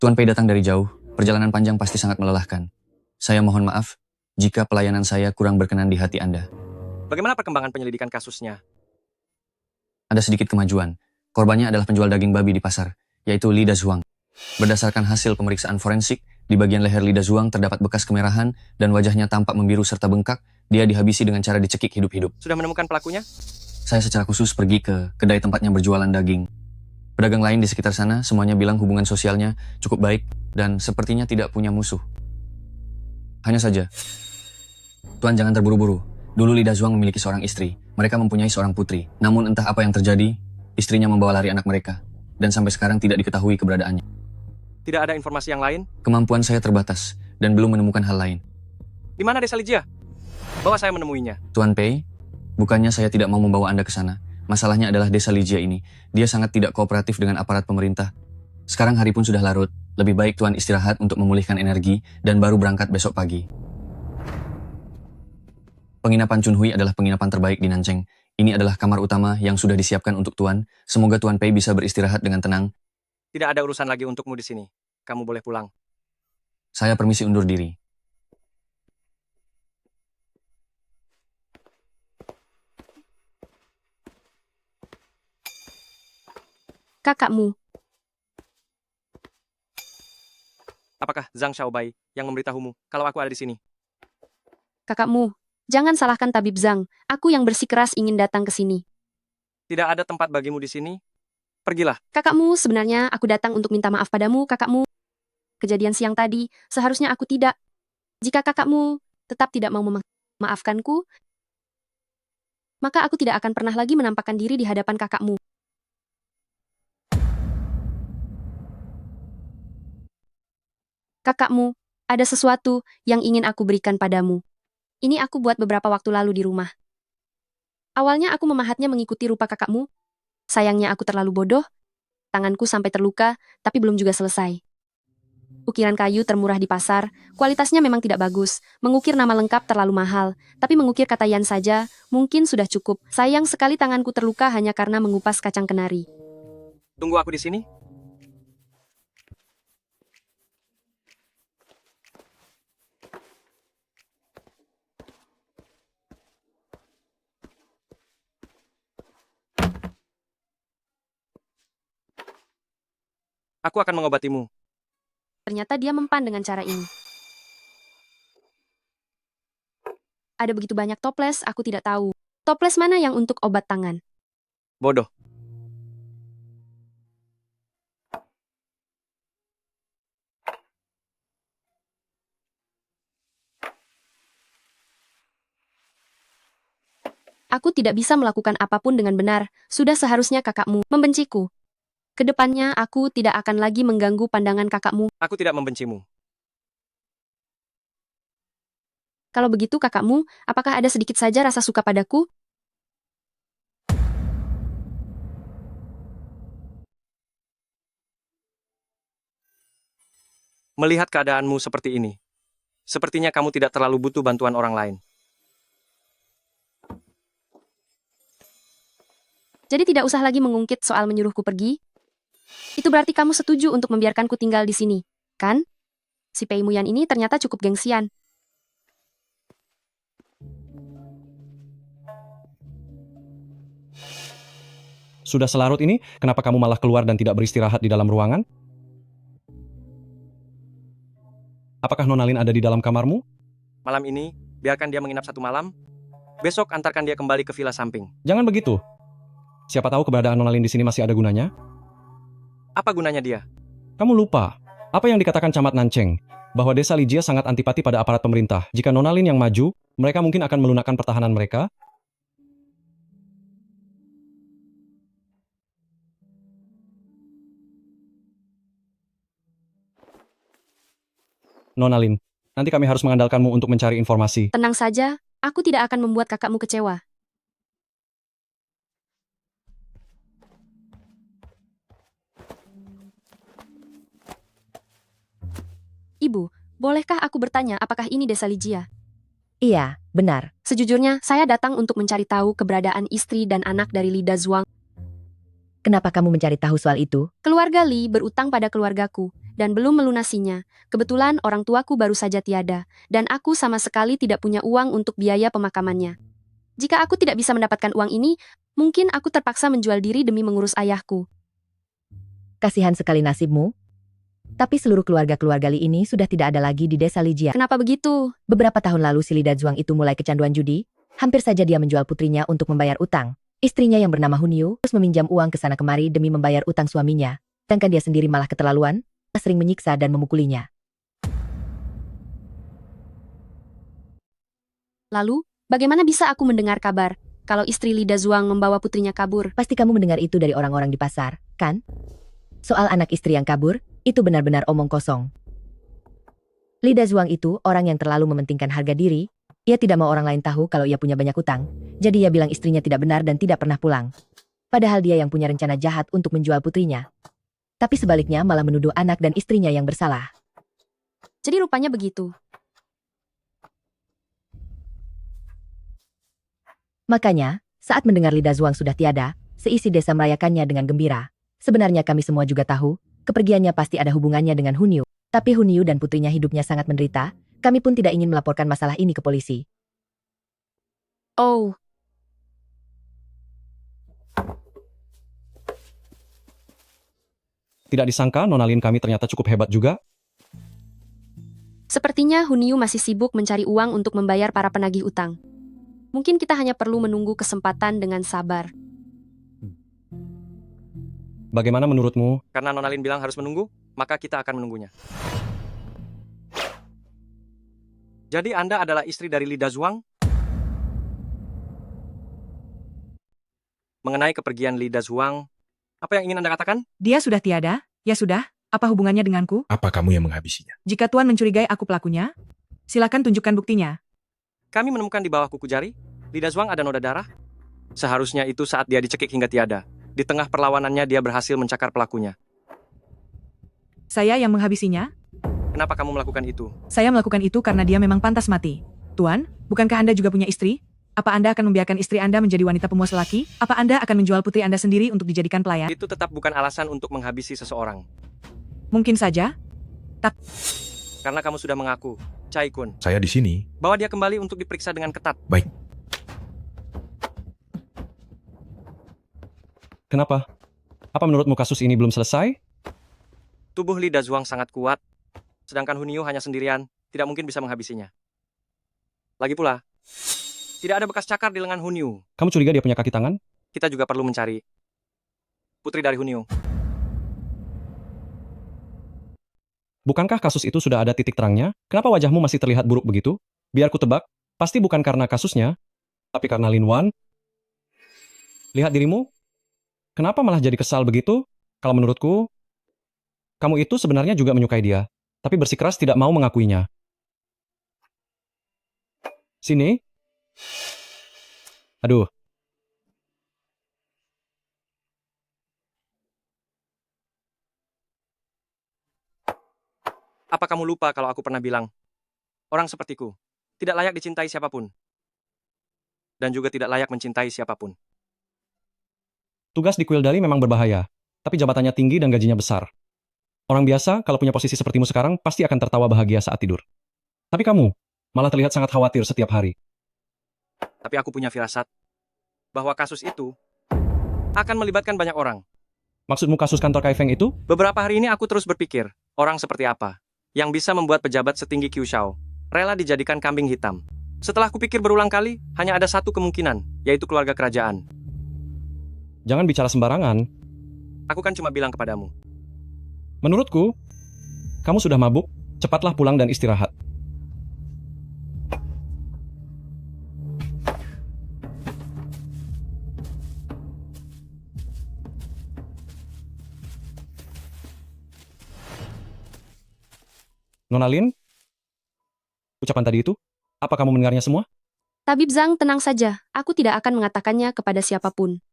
Tuan Pei datang dari jauh, perjalanan panjang pasti sangat melelahkan. Saya mohon maaf jika pelayanan saya kurang berkenan di hati Anda. Bagaimana perkembangan penyelidikan kasusnya? Ada sedikit kemajuan. Korbannya adalah penjual daging babi di pasar, yaitu Li Dazuang. Berdasarkan hasil pemeriksaan forensik, di bagian leher Li Dazuang terdapat bekas kemerahan dan wajahnya tampak membiru serta bengkak. Dia dihabisi dengan cara dicekik hidup-hidup. Sudah menemukan pelakunya? Saya secara khusus pergi ke kedai tempatnya berjualan daging. Pedagang lain di sekitar sana semuanya bilang hubungan sosialnya cukup baik dan sepertinya tidak punya musuh. Hanya saja, Tuan jangan terburu-buru. Dulu Li Dazuang memiliki seorang istri. Mereka mempunyai seorang putri. Namun entah apa yang terjadi, istrinya membawa lari anak mereka. Dan sampai sekarang tidak diketahui keberadaannya. Tidak ada informasi yang lain? Kemampuan saya terbatas dan belum menemukan hal lain. Di mana desa Lijia? Bawa saya menemuinya. Tuan Pei, bukannya saya tidak mau membawa Anda ke sana. Masalahnya adalah desa Lijia ini. Dia sangat tidak kooperatif dengan aparat pemerintah. Sekarang hari pun sudah larut. Lebih baik Tuan istirahat untuk memulihkan energi dan baru berangkat besok pagi. Penginapan Chunhui adalah penginapan terbaik di Nancheng. Ini adalah kamar utama yang sudah disiapkan untuk Tuan. Semoga Tuan Pei bisa beristirahat dengan tenang. Tidak ada urusan lagi untukmu di sini. Kamu boleh pulang. Saya permisi undur diri. Kakakmu, Apakah Zhang Xiaobai yang memberitahumu kalau aku ada di sini? kakakmu, jangan salahkan Tabib Zhang. Aku yang bersikeras ingin datang ke sini. Tidak ada tempat bagimu di sini? Pergilah. Kakakmu, sebenarnya aku datang untuk minta maaf padamu, kakakmu. Kejadian siang tadi, seharusnya aku tidak. Jika kakakmu tetap tidak mau memaafkanku, maka aku tidak akan pernah lagi menampakkan diri di hadapan kakakmu. Kakakmu, ada sesuatu yang ingin aku berikan padamu. Ini aku buat beberapa waktu lalu di rumah. Awalnya aku memahatnya mengikuti rupa kakakmu. Sayangnya aku terlalu bodoh. Tanganku sampai terluka, tapi belum juga selesai. Ukiran kayu termurah di pasar, kualitasnya memang tidak bagus. Mengukir nama lengkap terlalu mahal, tapi mengukir kata Yan saja mungkin sudah cukup. Sayang sekali tanganku terluka hanya karena mengupas kacang kenari. Tunggu aku di sini. Aku akan mengobatimu. Ternyata dia mempan dengan cara ini. Ada begitu banyak toples, aku tidak tahu. Toples mana yang untuk obat tangan? Bodoh. Aku tidak bisa melakukan apapun dengan benar. Sudah seharusnya kakakmu membenciku. Kedepannya aku tidak akan lagi mengganggu pandangan kakakmu. Aku tidak membencimu. Kalau begitu kakakmu, apakah ada sedikit saja rasa suka padaku? Melihat keadaanmu seperti ini, sepertinya kamu tidak terlalu butuh bantuan orang lain. Jadi tidak usah lagi mengungkit soal menyuruhku pergi. Itu berarti kamu setuju untuk membiarkanku tinggal di sini, kan? Si Pei Muyan ini ternyata cukup gengsian. Sudah selarut ini, kenapa kamu malah keluar dan tidak beristirahat di dalam ruangan? Apakah Nonalin ada di dalam kamarmu? Malam ini, biarkan dia menginap 1 malam. Besok antarkan dia kembali ke villa samping. Jangan begitu. Siapa tahu keberadaan Nonalin di sini masih ada gunanya? Apa gunanya dia? Kamu lupa, apa yang dikatakan Camat Nanceng, bahwa desa Lijia sangat antipati pada aparat pemerintah. Jika Nonalin yang maju, mereka mungkin akan melunakkan pertahanan mereka. Nonalin, nanti kami harus mengandalkanmu untuk mencari informasi. Tenang saja, aku tidak akan membuat kakakmu kecewa. Ibu, bolehkah aku bertanya apakah ini desa Lijia? Iya, benar. Sejujurnya, saya datang untuk mencari tahu keberadaan istri dan anak dari Lida Zhuang. Kenapa kamu mencari tahu soal itu? Keluarga Li berutang pada keluargaku, dan belum melunasinya. Kebetulan orang tuaku baru saja tiada, dan aku sama sekali tidak punya uang untuk biaya pemakamannya. Jika aku tidak bisa mendapatkan uang ini, mungkin aku terpaksa menjual diri demi mengurus ayahku. Kasihan sekali nasibmu. Tapi seluruh keluarga-keluarga Li ini sudah tidak ada lagi di desa Lijia. Kenapa begitu? Beberapa tahun lalu si Lida Zhuang itu mulai kecanduan judi. Hampir saja dia menjual putrinya untuk membayar utang. Istrinya yang bernama Hunyu terus meminjam uang ke sana kemari demi membayar utang suaminya. Sedangkan dia sendiri malah keterlaluan, sering menyiksa dan memukulinya. Lalu, bagaimana bisa aku mendengar kabar kalau istri Lida Zhuang membawa putrinya kabur? Pasti kamu mendengar itu dari orang-orang di pasar, kan? Soal anak istri yang kabur, itu benar-benar omong kosong. Lida Zhuang itu orang yang terlalu mementingkan harga diri. Ia tidak mau orang lain tahu kalau ia punya banyak utang. Jadi ia bilang istrinya tidak benar dan tidak pernah pulang. Padahal dia yang punya rencana jahat untuk menjual putrinya. Tapi sebaliknya malah menuduh anak dan istrinya yang bersalah. Jadi rupanya begitu. Makanya, saat mendengar Lida Zhuang sudah tiada, seisi desa merayakannya dengan gembira. Sebenarnya kami semua juga tahu, kepergiannya pasti ada hubungannya dengan Hunyu. Tapi Hunyu dan putrinya hidupnya sangat menderita, kami pun tidak ingin melaporkan masalah ini ke polisi. Oh. Tidak disangka Nonalin kami ternyata cukup hebat juga. Sepertinya Hunyu masih sibuk mencari uang untuk membayar para penagih utang. Mungkin kita hanya perlu menunggu kesempatan dengan sabar. Bagaimana menurutmu? Karena Nonalin bilang harus menunggu, maka kita akan menunggunya. Jadi Anda adalah istri dari Lida Zhuang? mengenai kepergian Li Dazuang. Apa yang ingin Anda katakan? Dia sudah tiada? Ya sudah, apa hubungannya denganku? Apa kamu yang menghabisinya? Jika Tuan mencurigai aku pelakunya, silakan tunjukkan buktinya. Kami menemukan di bawah kuku jari, Li Dazuang ada noda darah. Seharusnya itu saat dia dicekik hingga tiada. Di tengah perlawanannya dia berhasil mencakar pelakunya. Saya yang menghabisinya? Kenapa kamu melakukan itu? Saya melakukan itu karena dia memang pantas mati. Tuan, bukankah Anda juga punya istri? Apa Anda akan membiarkan istri Anda menjadi wanita pemuas lelaki? Apa Anda akan menjual putri Anda sendiri untuk dijadikan pelayan? Itu tetap bukan alasan untuk menghabisi seseorang. Mungkin saja. Karena kamu sudah mengaku, Chai Kun, Saya di sini. bahwa dia kembali untuk diperiksa dengan ketat. Baik. Kenapa? Apa menurutmu kasus ini belum selesai? Tubuh Li Dazuang sangat kuat, sedangkan Hunyu hanya sendirian, tidak mungkin bisa menghabisinya. Lagi pula, tidak ada bekas cakar di lengan Hunyu. Kamu curiga dia punya kaki tangan? Kita juga perlu mencari putri dari Hunyu. Bukankah kasus itu sudah ada titik terangnya? Kenapa wajahmu masih terlihat buruk begitu? Biar ku tebak, pasti bukan karena kasusnya, tapi karena Lin Wan. Lihat dirimu. Kenapa malah jadi kesal begitu? Kalau menurutku, kamu itu sebenarnya juga menyukai dia, tapi bersikeras tidak mau mengakuinya. Sini. Aduh. Apa kamu lupa kalau aku pernah bilang, orang sepertiku tidak layak dicintai siapapun, dan juga tidak layak mencintai siapapun. Tugas di Kuil Dali memang berbahaya, tapi jabatannya tinggi dan gajinya besar. Orang biasa, kalau punya posisi sepertimu sekarang, pasti akan tertawa bahagia saat tidur. Tapi kamu, malah terlihat sangat khawatir setiap hari. Tapi aku punya firasat bahwa kasus itu akan melibatkan banyak orang. Maksudmu kasus kantor Kaifeng itu? Beberapa hari ini aku terus berpikir, orang seperti apa yang bisa membuat pejabat setinggi Qiu Shao rela dijadikan kambing hitam. Setelah kupikir berulang kali, hanya ada satu kemungkinan, yaitu keluarga kerajaan. Jangan bicara sembarangan. Aku kan cuma bilang kepadamu. Menurutku, kamu sudah mabuk, cepatlah pulang dan istirahat. Nona Lin, ucapan tadi itu, apa kamu mendengarnya semua? Tabib Zhang, tenang saja. Aku tidak akan mengatakannya kepada siapapun.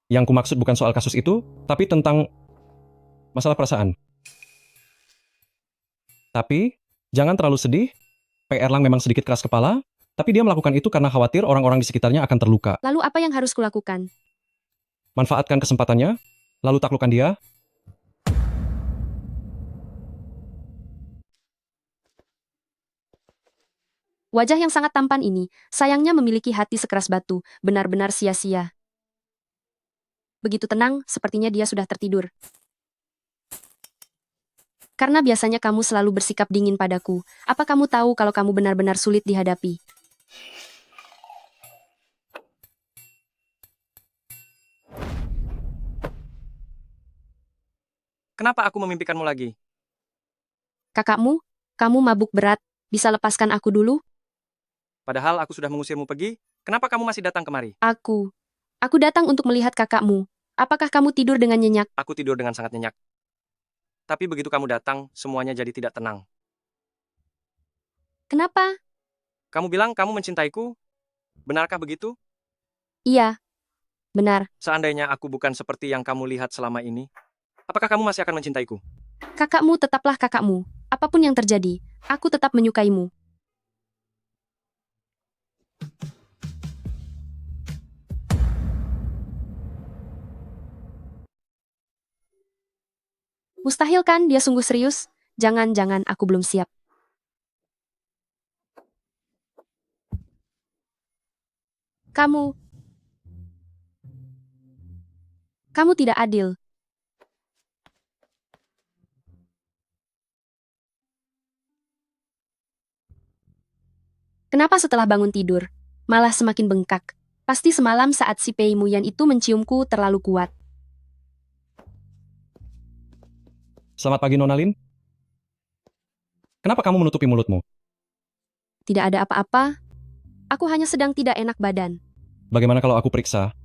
Yang kumaksud bukan soal kasus itu, tapi tentang masalah perasaan. Tapi, jangan terlalu sedih. P. Erlang memang sedikit keras kepala, tapi dia melakukan itu karena khawatir orang-orang di sekitarnya akan terluka. Lalu apa yang harus kulakukan? Manfaatkan kesempatannya, lalu taklukkan dia. Wajah yang sangat tampan ini, sayangnya memiliki hati sekeras batu, benar-benar sia-sia. Begitu tenang, sepertinya dia sudah tertidur. Karena biasanya kamu selalu bersikap dingin padaku, apa kamu tahu kalau kamu benar-benar sulit dihadapi? Kenapa aku memimpikanmu lagi? Kakakmu, kamu mabuk berat, bisa lepaskan aku dulu? Padahal aku sudah mengusirmu pergi, kenapa kamu masih datang kemari? Aku datang untuk melihat kakakmu. Apakah kamu tidur dengan nyenyak? Aku tidur dengan sangat nyenyak. Tapi begitu kamu datang, semuanya jadi tidak tenang. Kenapa? Kamu bilang kamu mencintaiku? Benarkah begitu? Iya, benar. Seandainya aku bukan seperti yang kamu lihat selama ini, apakah kamu masih akan mencintaiku? Kakakmu tetaplah kakakmu. Apapun yang terjadi, aku tetap menyukaimu. Mustahil kan dia sungguh serius? Jangan-jangan aku belum siap. Kamu tidak adil. Kenapa setelah bangun tidur, malah semakin bengkak? Pasti semalam saat si Pei Muyan itu menciumku terlalu kuat. Selamat pagi, Nona Lin. Kenapa kamu menutupi mulutmu? Tidak ada apa-apa. Aku hanya sedang tidak enak badan. Bagaimana kalau aku periksa?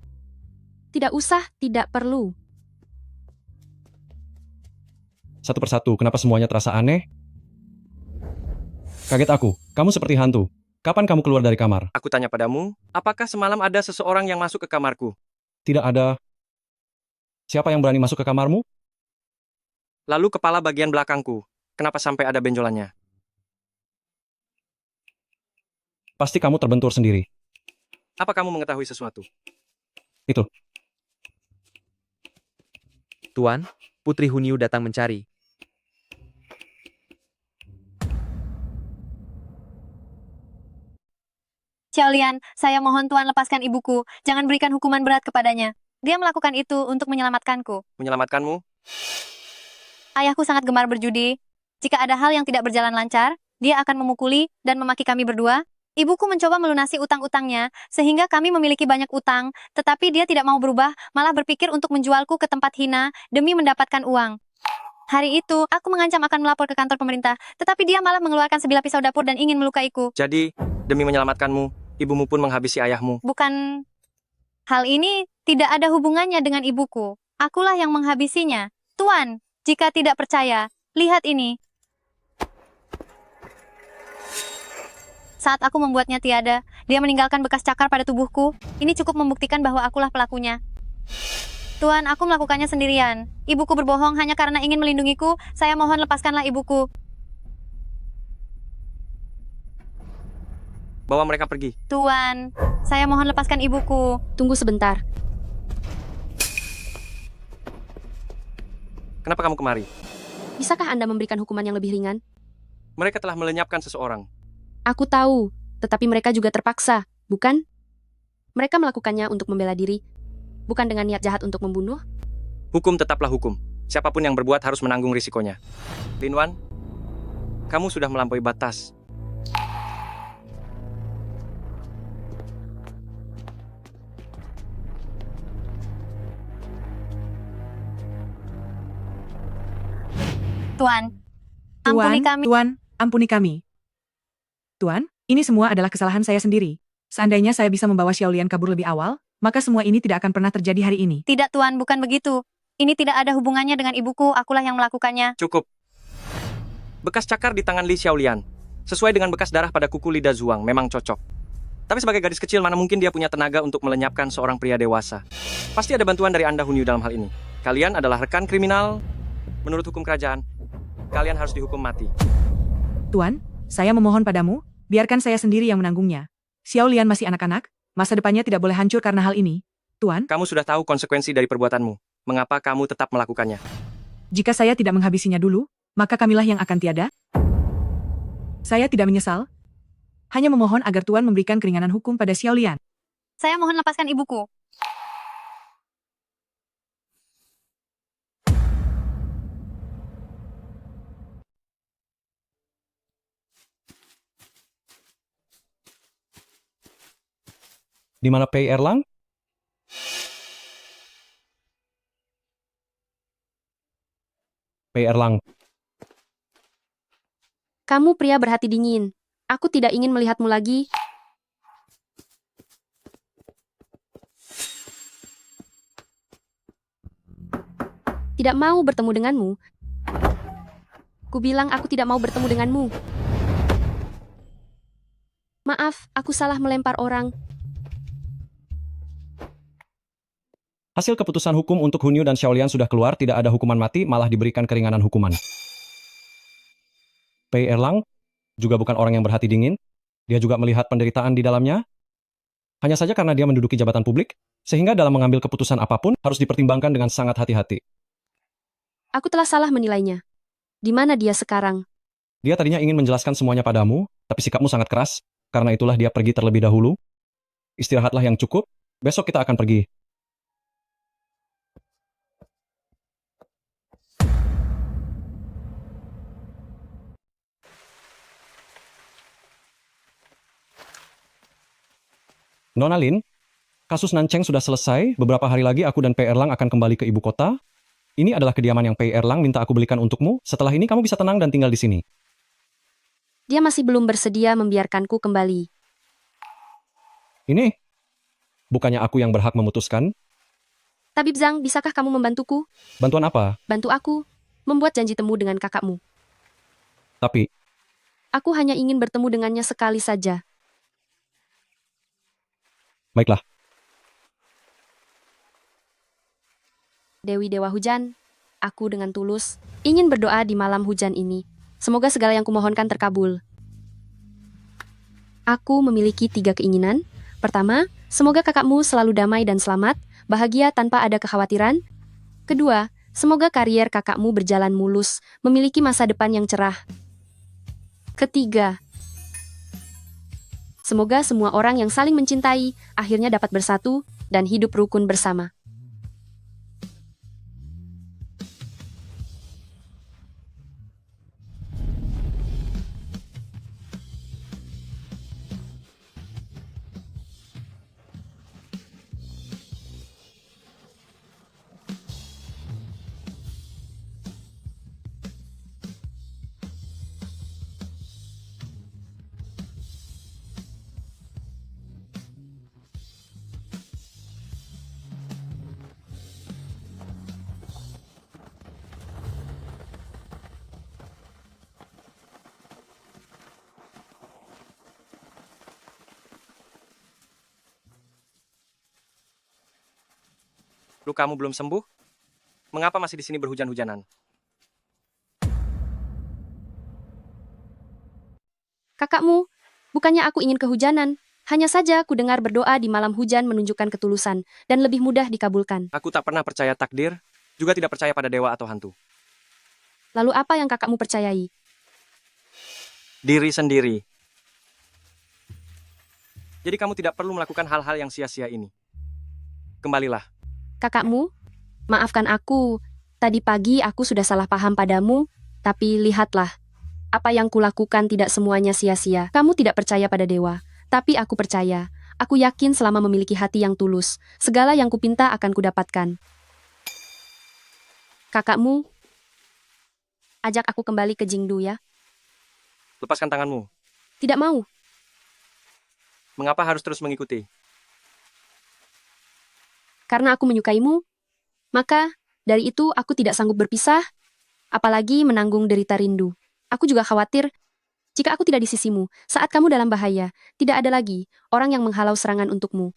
Tidak usah, tidak perlu. Satu persatu, kenapa semuanya terasa aneh? Kaget aku, kamu seperti hantu. Kapan kamu keluar dari kamar? Aku tanya padamu, apakah semalam ada seseorang yang masuk ke kamarku? Tidak ada. Siapa yang berani masuk ke kamarmu? Lalu kepala bagian belakangku, kenapa sampai ada benjolannya? Pasti kamu terbentur sendiri. Apa kamu mengetahui sesuatu? Itu. Tuan, Putri Hunyu datang mencari. Xiaolian, saya mohon Tuan lepaskan ibuku. Jangan berikan hukuman berat kepadanya. Dia melakukan itu untuk menyelamatkanku. Menyelamatkanmu? Ayahku sangat gemar berjudi. Jika ada hal yang tidak berjalan lancar, dia akan memukuli dan memaki kami berdua. Ibuku mencoba melunasi utang-utangnya, sehingga kami memiliki banyak utang, tetapi dia tidak mau berubah, malah berpikir untuk menjualku ke tempat hina demi mendapatkan uang. Hari itu, aku mengancam akan melapor ke kantor pemerintah, tetapi dia malah mengeluarkan sebilah pisau dapur dan ingin melukaiku. Jadi, demi menyelamatkanmu, ibumu pun menghabisi ayahmu. Bukan... Hal ini tidak ada hubungannya dengan ibuku. Akulah yang menghabisinya. Tuan, jika tidak percaya, lihat ini. Saat aku membuatnya tiada, dia meninggalkan bekas cakar pada tubuhku. Ini cukup membuktikan bahwa akulah pelakunya. Tuan, aku melakukannya sendirian. Ibuku berbohong hanya karena ingin melindungiku. Saya mohon lepaskanlah ibuku. Bawa mereka pergi. Tuan, saya mohon lepaskan ibuku. Tunggu sebentar. Kenapa kamu kemari? Bisakah Anda memberikan hukuman yang lebih ringan? Mereka telah melenyapkan seseorang. Aku tahu, tetapi mereka juga terpaksa, bukan? Mereka melakukannya untuk membela diri, bukan dengan niat jahat untuk membunuh. Hukum tetaplah hukum. Siapapun yang berbuat harus menanggung risikonya. Lin Wan, kamu sudah melampaui batas. Tuan, ampuni kami. Tuan, ampuni kami. Tuan, ini semua adalah kesalahan saya sendiri. Seandainya saya bisa membawa Xiaolian kabur lebih awal, maka semua ini tidak akan pernah terjadi hari ini. Tidak, Tuan, bukan begitu. Ini tidak ada hubungannya dengan ibuku, akulah yang melakukannya. Cukup. Bekas cakar di tangan Li Xiaolian, sesuai dengan bekas darah pada kuku Lida Zuang, memang cocok. Tapi sebagai gadis kecil, mana mungkin dia punya tenaga untuk melenyapkan seorang pria dewasa. Pasti ada bantuan dari Anda Hunyu dalam hal ini. Kalian adalah rekan kriminal. Menurut hukum kerajaan, kalian harus dihukum mati. Tuan, saya memohon padamu, biarkan saya sendiri yang menanggungnya. Xiaolian masih anak-anak, masa depannya tidak boleh hancur karena hal ini. Tuan, Kamu sudah tahu konsekuensi dari perbuatanmu. Mengapa kamu tetap melakukannya? jika saya tidak menghabisinya dulu, maka kamilah yang akan tiada. Saya tidak menyesal. Hanya memohon agar Tuan memberikan keringanan hukum pada Xiaolian. Saya mohon lepaskan ibuku. Di mana Pei Erlang? Pei Erlang, Kamu pria berhati dingin. Aku tidak ingin melihatmu lagi. Tidak mau bertemu denganmu. Ku bilang aku tidak mau bertemu denganmu. Maaf, aku salah melempar orang. hasil keputusan hukum untuk Hunyu dan Xiaolian sudah keluar, tidak ada hukuman mati, malah diberikan keringanan hukuman. Pei Erlang juga bukan orang yang berhati dingin. Dia juga melihat penderitaan di dalamnya. Hanya saja karena dia menduduki jabatan publik, sehingga dalam mengambil keputusan apapun harus dipertimbangkan dengan sangat hati-hati. Aku telah salah menilainya. Di mana dia sekarang? Dia tadinya ingin menjelaskan semuanya padamu, tapi sikapmu sangat keras, karena itulah dia pergi terlebih dahulu. Istirahatlah yang cukup, besok kita akan pergi. Nona Lin, kasus Nancheng sudah selesai. Beberapa hari lagi aku dan Pei Erlang akan kembali ke ibu kota. Ini adalah kediaman yang Pei Erlang minta aku belikan untukmu. Setelah ini kamu bisa tenang dan tinggal di sini. Dia masih belum bersedia membiarkanku kembali. Ini, bukannya aku yang berhak memutuskan. Tabib Zhang, bisakah kamu membantuku? Bantuan apa? Bantu aku membuat janji temu dengan kakakmu. Tapi, Aku hanya ingin bertemu dengannya sekali saja. baiklah. Dewi Dewa Hujan, aku dengan tulus ingin berdoa di malam hujan ini. Semoga segala yang kumohonkan terkabul. Aku memiliki 3 keinginan. Pertama, semoga kakakmu selalu damai dan selamat, bahagia tanpa ada kekhawatiran. Kedua, semoga karier kakakmu berjalan mulus, memiliki masa depan yang cerah. Ketiga, semoga semua orang yang saling mencintai akhirnya dapat bersatu dan hidup rukun bersama. Lukamu belum sembuh? Mengapa masih di sini berhujan-hujanan? Kakakmu, bukannya aku ingin kehujanan. Hanya saja ku dengar berdoa di malam hujan menunjukkan ketulusan dan lebih mudah dikabulkan. Aku tak pernah percaya takdir, juga tidak percaya pada dewa atau hantu. Lalu apa yang kakakmu percayai? Diri sendiri. Jadi kamu tidak perlu melakukan hal-hal yang sia-sia ini. Kembalilah. Kakakmu, maafkan aku. Tadi pagi aku sudah salah paham padamu, tapi lihatlah. Apa yang kulakukan tidak semuanya sia-sia. Kamu tidak percaya pada dewa, tapi aku percaya. Aku yakin selama memiliki hati yang tulus, segala yang kupinta akan kudapatkan. Kakakmu, ajak aku kembali ke Jingdu ya. Lepaskan tanganmu. Tidak mau. Mengapa harus terus mengikuti? Karena aku menyukaimu, maka dari itu aku tidak sanggup berpisah, apalagi menanggung derita rindu. Aku juga khawatir, jika aku tidak di sisimu, saat kamu dalam bahaya, tidak ada lagi orang yang menghalau serangan untukmu.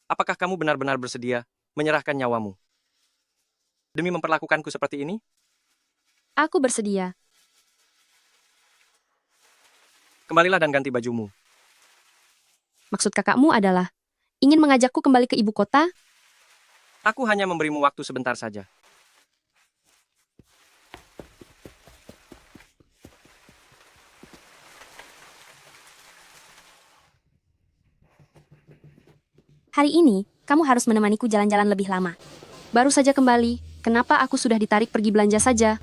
Apakah kamu benar-benar bersedia menyerahkan nyawamu demi memperlakukanku seperti ini? Aku bersedia. Kembalilah dan ganti bajumu. Maksud kakakmu adalah ingin mengajakku kembali ke ibu kota? Aku hanya memberimu waktu sebentar saja. Hari ini, kamu harus menemaniku jalan-jalan lebih lama. Baru saja kembali, kenapa aku sudah ditarik pergi belanja saja?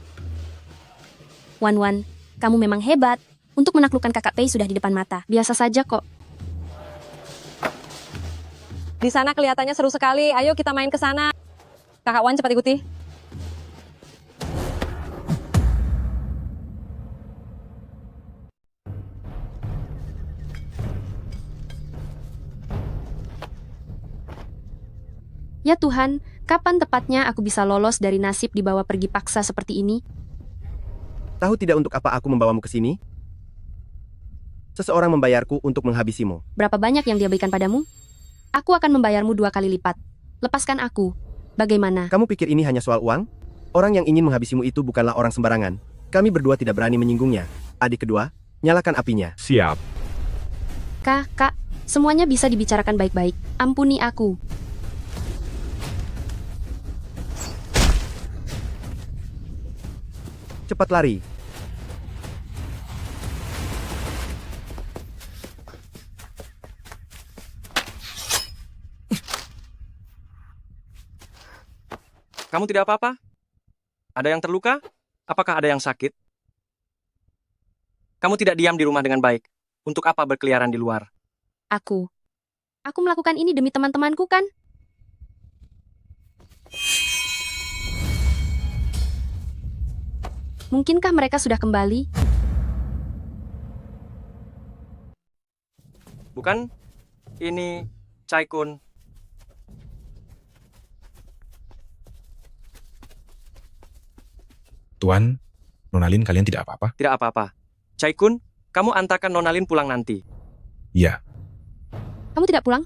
Wan, kamu memang hebat. Untuk menaklukkan kakak Pei sudah di depan mata. Biasa saja kok. Di sana kelihatannya seru sekali. Ayo kita main ke sana. Kakak Wan cepat ikuti. Ya Tuhan, kapan tepatnya aku bisa lolos dari nasib dibawa pergi paksa seperti ini? Tahu tidak untuk apa aku membawamu ke sini? Seseorang membayarku untuk menghabisimu. Berapa banyak yang dia berikan padamu? Aku akan membayarmu 2 kali lipat. Lepaskan aku. Bagaimana? Kamu pikir ini hanya soal uang? Orang yang ingin menghabisimu itu bukanlah orang sembarangan. Kami berdua tidak berani menyinggungnya. Adik kedua, nyalakan apinya. Siap. Kak, semuanya bisa dibicarakan baik-baik. Ampuni aku. Cepat lari. Kamu tidak apa-apa? Ada yang terluka? Apakah ada yang sakit? Kamu tidak diam di rumah dengan baik. Untuk apa berkeliaran di luar? Aku melakukan ini demi teman-temanku kan? Mungkinkah mereka sudah kembali? Bukan? Ini Chai-kun. Tuan, Nonalin kalian tidak apa-apa? Tidak apa-apa. Chai-kun, kamu antarkan Nonalin pulang nanti. Iya. Kamu tidak pulang?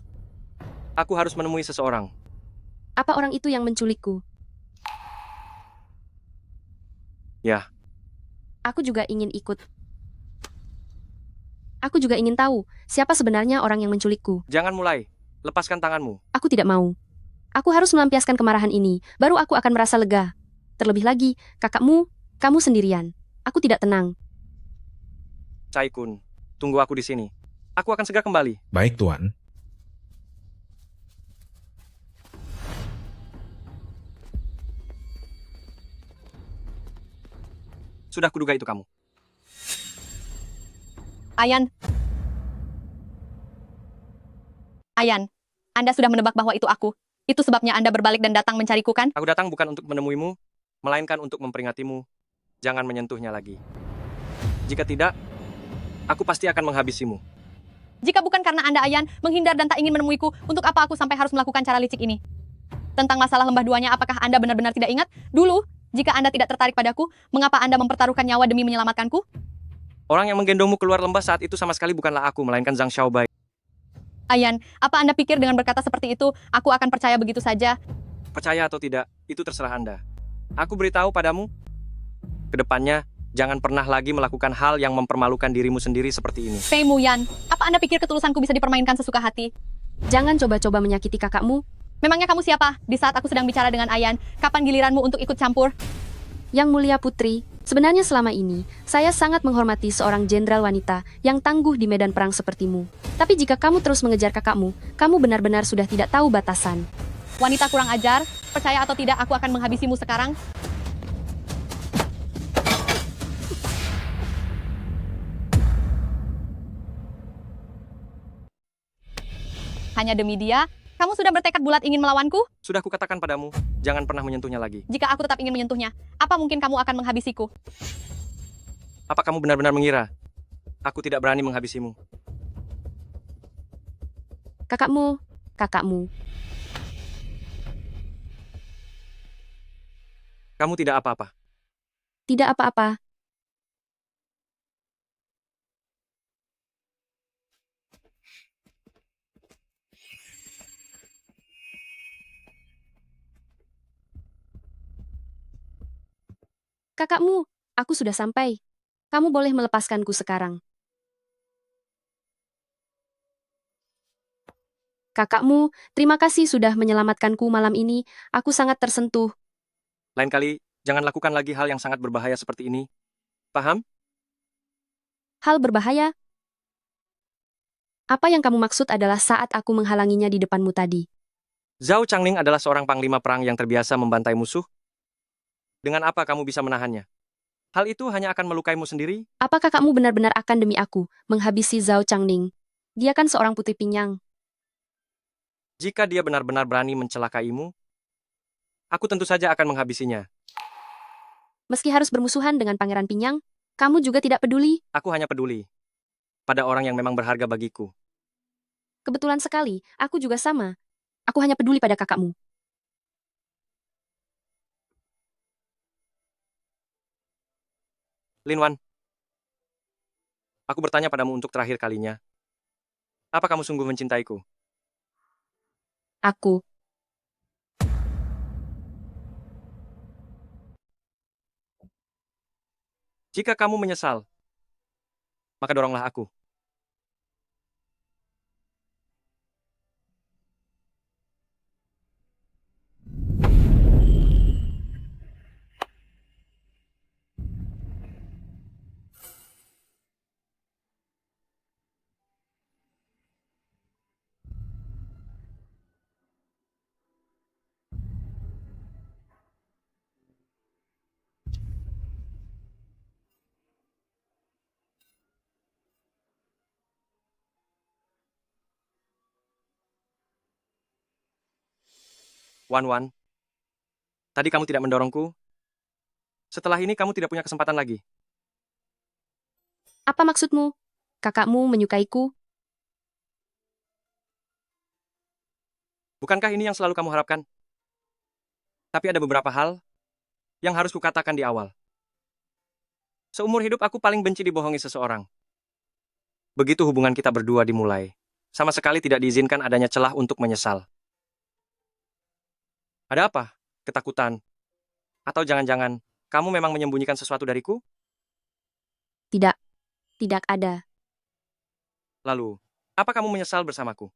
Aku harus menemui seseorang. Apa orang itu yang menculikku? Ya, Aku juga ingin ikut. Aku juga ingin tahu siapa sebenarnya orang yang menculikku. jangan mulai. Lepaskan tanganmu. Aku tidak mau. Aku harus melampiaskan kemarahan ini, baru aku akan merasa lega. Terlebih lagi, kakakmu, kamu sendirian. Aku tidak tenang. Chai-kun, tunggu aku di sini. Aku akan segera kembali. Baik, Tuan. Sudah kuduga itu kamu. Ayan. Ayan, Anda sudah menebak bahwa itu aku. Itu sebabnya Anda berbalik dan datang mencariku kan? Aku datang bukan untuk menemuimu, melainkan untuk memperingatimu. Jangan menyentuhnya lagi. Jika tidak, aku pasti akan menghabisimu. Jika bukan karena Anda, Ayan, menghindar dan tak ingin menemuiku, untuk apa aku sampai harus melakukan cara licik ini? Tentang masalah lembah duanya, apakah Anda benar-benar tidak ingat? Dulu, jika Anda tidak tertarik padaku, mengapa Anda mempertaruhkan nyawa demi menyelamatkanku? Orang yang menggendongmu keluar lembah saat itu sama sekali bukanlah aku, melainkan Zhang Xiaobai. Ayan, apa Anda pikir dengan berkata seperti itu, aku akan percaya begitu saja? Percaya atau tidak, itu terserah Anda. Aku beritahu padamu, kedepannya, jangan pernah lagi melakukan hal yang mempermalukan dirimu sendiri seperti ini. Fei Muyan, apa Anda pikir ketulusanku bisa dipermainkan sesuka hati? Jangan coba-coba menyakiti kakakmu. Memangnya kamu siapa? Di saat aku sedang bicara dengan Ayan, kapan giliranmu untuk ikut campur? Yang mulia putri, sebenarnya selama ini, saya sangat menghormati seorang jenderal wanita yang tangguh di medan perang sepertimu. Tapi jika kamu terus mengejar kakakmu, kamu benar-benar sudah tidak tahu batasan. Wanita kurang ajar, percaya atau tidak aku akan menghabisimu sekarang. Hanya demi dia, kamu sudah bertekad bulat ingin melawanku? Sudah kukatakan padamu, jangan pernah menyentuhnya lagi. Jika aku tetap ingin menyentuhnya, apa mungkin kamu akan menghabisiku? Apa kamu benar-benar mengira aku tidak berani menghabisimu? Kakakmu, kakakmu. Kamu tidak apa-apa. Tidak apa-apa. Kakakmu, aku sudah sampai. Kamu boleh melepaskanku sekarang. Kakakmu, terima kasih sudah menyelamatkanku malam ini. Aku sangat tersentuh. Lain kali, jangan lakukan lagi hal yang sangat berbahaya seperti ini. Paham? Hal berbahaya? Apa yang kamu maksud adalah saat aku menghalanginya di depanmu tadi. Zhao Changning adalah seorang panglima perang yang terbiasa membantai musuh. Dengan apa kamu bisa menahannya? Hal itu hanya akan melukaimu sendiri. Apakah kamu benar-benar akan demi aku menghabisi Zhao Changning? Dia kan seorang putri pinyang. Jika dia benar-benar berani mencelakaimu, aku tentu saja akan menghabisinya. Meski harus bermusuhan dengan Pangeran Pinyang, kamu juga tidak peduli? Aku hanya peduli pada orang yang memang berharga bagiku. Kebetulan sekali, aku juga sama. Aku hanya peduli pada kakakmu. Lin Wan, aku bertanya padamu untuk terakhir kalinya. Apa kamu sungguh mencintaiku? Aku. Jika kamu menyesal, maka doronglah aku. Wan, tadi kamu tidak mendorongku. Setelah ini kamu tidak punya kesempatan lagi. Apa maksudmu? Kakakmu menyukaiku? Bukankah ini yang selalu kamu harapkan? Tapi ada beberapa hal yang harus kukatakan di awal. Seumur hidup aku paling benci dibohongi seseorang. Begitu hubungan kita berdua dimulai, sama sekali tidak diizinkan adanya celah untuk menyesal. Ada apa? Ketakutan? Atau jangan-jangan kamu memang menyembunyikan sesuatu dariku? Tidak. Tidak ada. Lalu, apa kamu menyesal bersamaku?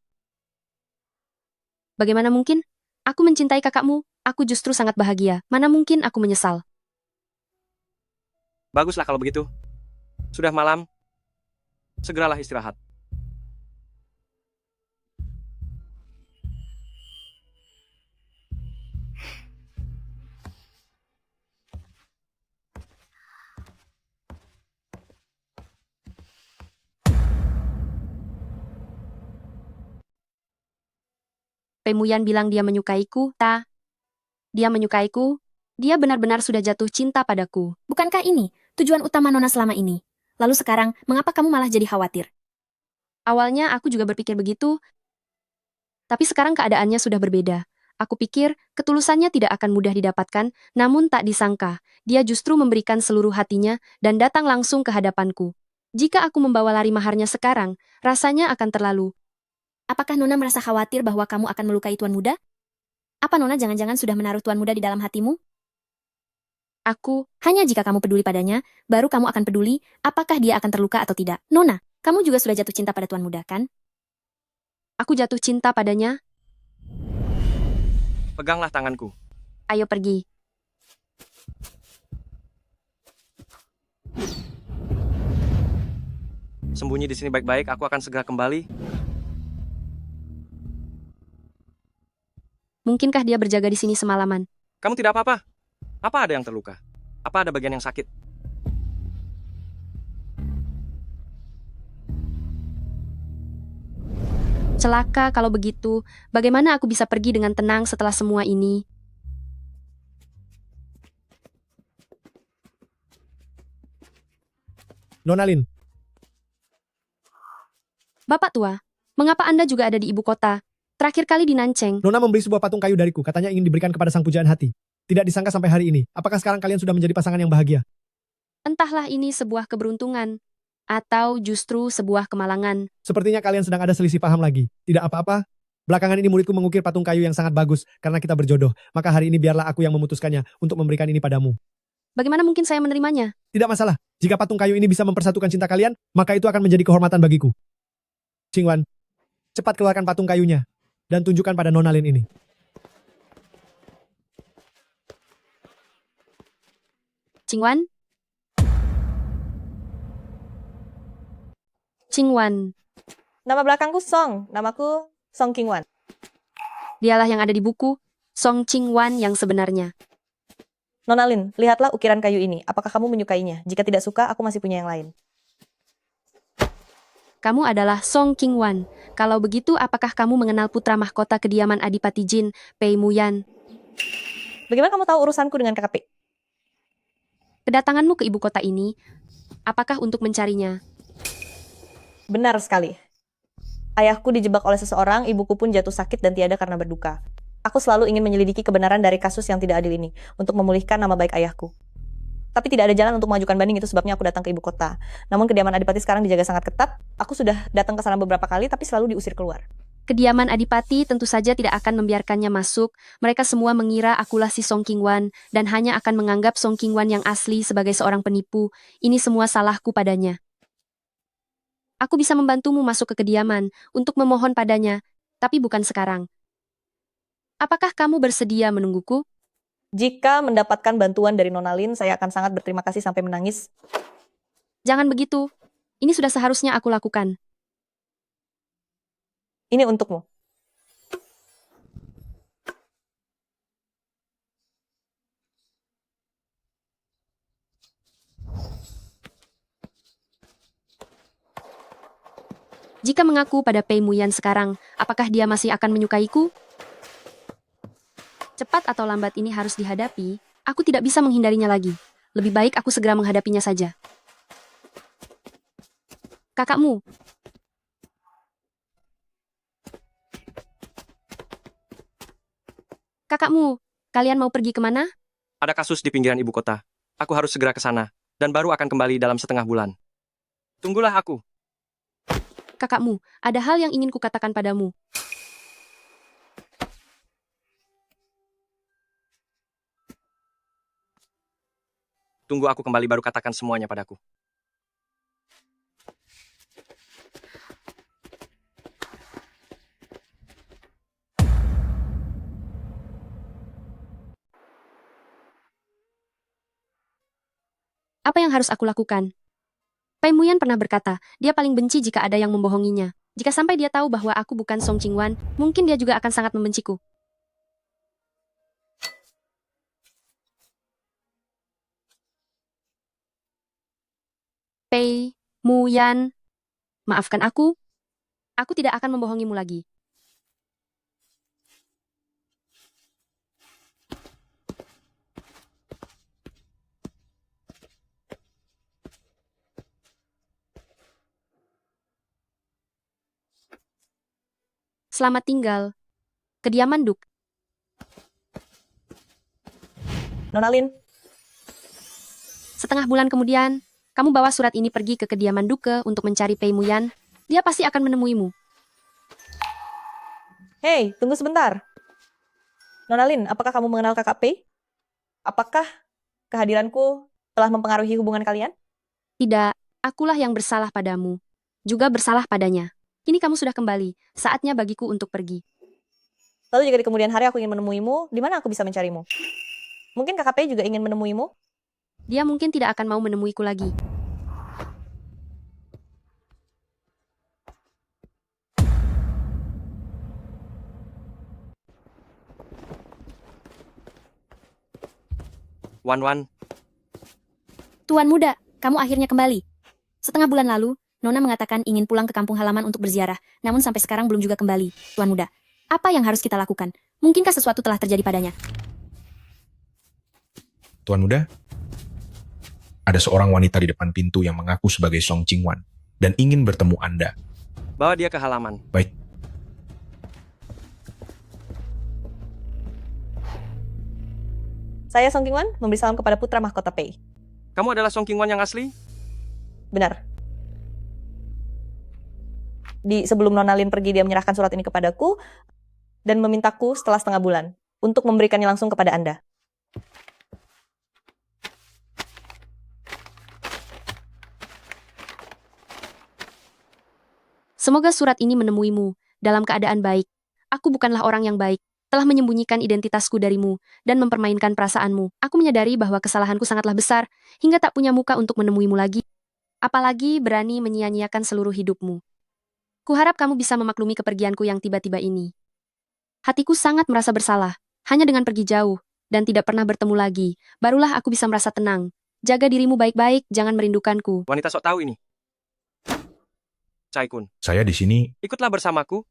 Bagaimana mungkin? Aku mencintai kakakmu, aku justru sangat bahagia. Mana mungkin aku menyesal? Baguslah kalau begitu. Sudah malam, segeralah istirahat. Pemuyan bilang dia menyukaiku, dia menyukaiku, dia benar-benar sudah jatuh cinta padaku. Bukankah ini tujuan utama Nona selama ini? Lalu sekarang, mengapa kamu malah jadi khawatir? Awalnya aku juga berpikir begitu, tapi sekarang keadaannya sudah berbeda. Aku pikir ketulusannya tidak akan mudah didapatkan, namun tak disangka, dia justru memberikan seluruh hatinya dan datang langsung ke hadapanku. Jika aku membawa lari maharnya sekarang, rasanya akan terlalu. Apakah Nona merasa khawatir bahwa kamu akan melukai Tuan Muda? Apa Nona jangan-jangan sudah menaruh Tuan Muda di dalam hatimu? Hanya jika kamu peduli padanya, baru kamu akan peduli apakah dia akan terluka atau tidak. Nona, kamu juga sudah jatuh cinta pada Tuan Muda, kan? Aku jatuh cinta padanya. Peganglah tanganku. Ayo pergi. Sembunyi di sini baik-baik, aku akan segera kembali. Mungkinkah dia berjaga di sini semalaman? Kamu tidak apa-apa? Apa ada yang terluka? Apa ada bagian yang sakit? Celaka kalau begitu, bagaimana aku bisa pergi dengan tenang setelah semua ini? Nonalin, Bapak tua, mengapa Anda juga ada di ibu kota? Terakhir kali di Nanceng. Nona membeli sebuah patung kayu dariku, katanya ingin diberikan kepada sang pujaan hati. Tidak disangka sampai hari ini. Apakah sekarang kalian sudah menjadi pasangan yang bahagia? Entahlah ini sebuah keberuntungan, atau justru sebuah kemalangan. Sepertinya kalian sedang ada selisih paham lagi. Tidak apa-apa. Belakangan ini muridku mengukir patung kayu yang sangat bagus, karena kita berjodoh. Maka hari ini biarlah aku yang memutuskannya untuk memberikan ini padamu. Bagaimana mungkin saya menerimanya? Tidak masalah. Jika patung kayu ini bisa mempersatukan cinta kalian, maka itu akan menjadi kehormatan bagiku. Qingwan, cepat keluarkan patung kayunya, dan tunjukkan pada Nonalin ini. Qingwan? Qingwan. Nama belakangku Song, namaku Song Qingwan. Dialah yang ada di buku, Song Qingwan yang sebenarnya. Nonalin, lihatlah ukiran kayu ini. Apakah kamu menyukainya? Jika tidak suka, aku masih punya yang lain. Kamu adalah Song Qingwan. Kalau begitu, apakah kamu mengenal putra mahkota kediaman Adipati Jin, Pei Muyan? Bagaimana kamu tahu urusanku dengan KKP? Kedatanganmu ke ibu kota ini, apakah untuk mencarinya? Benar sekali. Ayahku dijebak oleh seseorang, ibuku pun jatuh sakit dan tiada karena berduka. Aku selalu ingin menyelidiki kebenaran dari kasus yang tidak adil ini, untuk memulihkan nama baik ayahku. Tapi tidak ada jalan untuk mengajukan banding, itu sebabnya aku datang ke ibu kota. Namun kediaman Adipati sekarang dijaga sangat ketat. Aku sudah datang ke sana beberapa kali, tapi selalu diusir keluar. Kediaman Adipati tentu saja tidak akan membiarkannya masuk. Mereka semua mengira akulah si Song Qingwan, dan hanya akan menganggap Song Qingwan yang asli sebagai seorang penipu. Ini semua salahku padanya. Aku bisa membantumu masuk ke kediaman, untuk memohon padanya, tapi bukan sekarang. Apakah kamu bersedia menungguku? Jika mendapatkan bantuan dari Nonalin, saya akan sangat berterima kasih sampai menangis. Jangan begitu. Ini sudah seharusnya aku lakukan. Ini untukmu. Jika mengaku pada Pei Muyan sekarang, apakah dia masih akan menyukaiku? Cepat atau lambat ini harus dihadapi, aku tidak bisa menghindarinya lagi. Lebih baik aku segera menghadapinya saja. Kakakmu. Kakakmu, kalian mau pergi kemana? Ada kasus di pinggiran ibu kota. Aku harus segera ke sana, dan baru akan kembali dalam setengah bulan. Tunggulah aku. Kakakmu, ada hal yang ingin kukatakan padamu. Tunggu aku kembali baru katakan semuanya padaku. Apa yang harus aku lakukan? Pei Muyan pernah berkata, dia paling benci jika ada yang membohonginya. Jika sampai dia tahu bahwa aku bukan Song Qingwan, mungkin dia juga akan sangat membenciku. Pei Muyan, maafkan aku. Aku tidak akan membohongimu lagi. Selamat tinggal. Kediaman Duk. Nonalin, Setengah bulan kemudian, kamu bawa surat ini pergi ke kediaman Duke untuk mencari Pei Muyan. Dia pasti akan menemuimu. hei, tunggu sebentar. Nonalin, apakah kamu mengenal kakak Pei? Apakah kehadiranku telah mempengaruhi hubungan kalian? Tidak, akulah yang bersalah padamu. Juga bersalah padanya. Kini kamu sudah kembali, saatnya bagiku untuk pergi. Lalu jika di kemudian hari aku ingin menemuimu, di mana aku bisa mencarimu? Mungkin kakak Pei juga ingin menemuimu? Dia mungkin tidak akan mau menemuiku lagi. Wan, Tuan muda, kamu akhirnya kembali. Setengah bulan lalu, Nona mengatakan ingin pulang ke kampung halaman untuk berziarah, namun sampai sekarang belum juga kembali. Tuan muda, apa yang harus kita lakukan? Mungkinkah sesuatu telah terjadi padanya? Tuan muda, ada seorang wanita di depan pintu yang mengaku sebagai Song Qingwan dan ingin bertemu Anda. bawa dia ke halaman. Baik. Saya Song Qingwan, memberi salam kepada putra mahkota Pei. Kamu adalah Song Qingwan yang asli? Benar. Sebelum Nonalin pergi, dia menyerahkan surat ini kepadaku dan memintaku setelah setengah bulan untuk memberikannya langsung kepada Anda. Semoga surat ini menemuimu dalam keadaan baik. Aku bukanlah orang yang baik, telah menyembunyikan identitasku darimu dan mempermainkan perasaanmu. Aku menyadari bahwa kesalahanku sangatlah besar hingga tak punya muka untuk menemuimu lagi. Apalagi berani menyia-nyiakan seluruh hidupmu. Kuharap kamu bisa memaklumi kepergianku yang tiba-tiba ini. Hatiku sangat merasa bersalah, hanya dengan pergi jauh dan tidak pernah bertemu lagi, barulah aku bisa merasa tenang. Jaga dirimu baik-baik, jangan merindukanku. Wanita sok tahu ini. Cai Kun, Saya di sini. ikutlah bersamaku.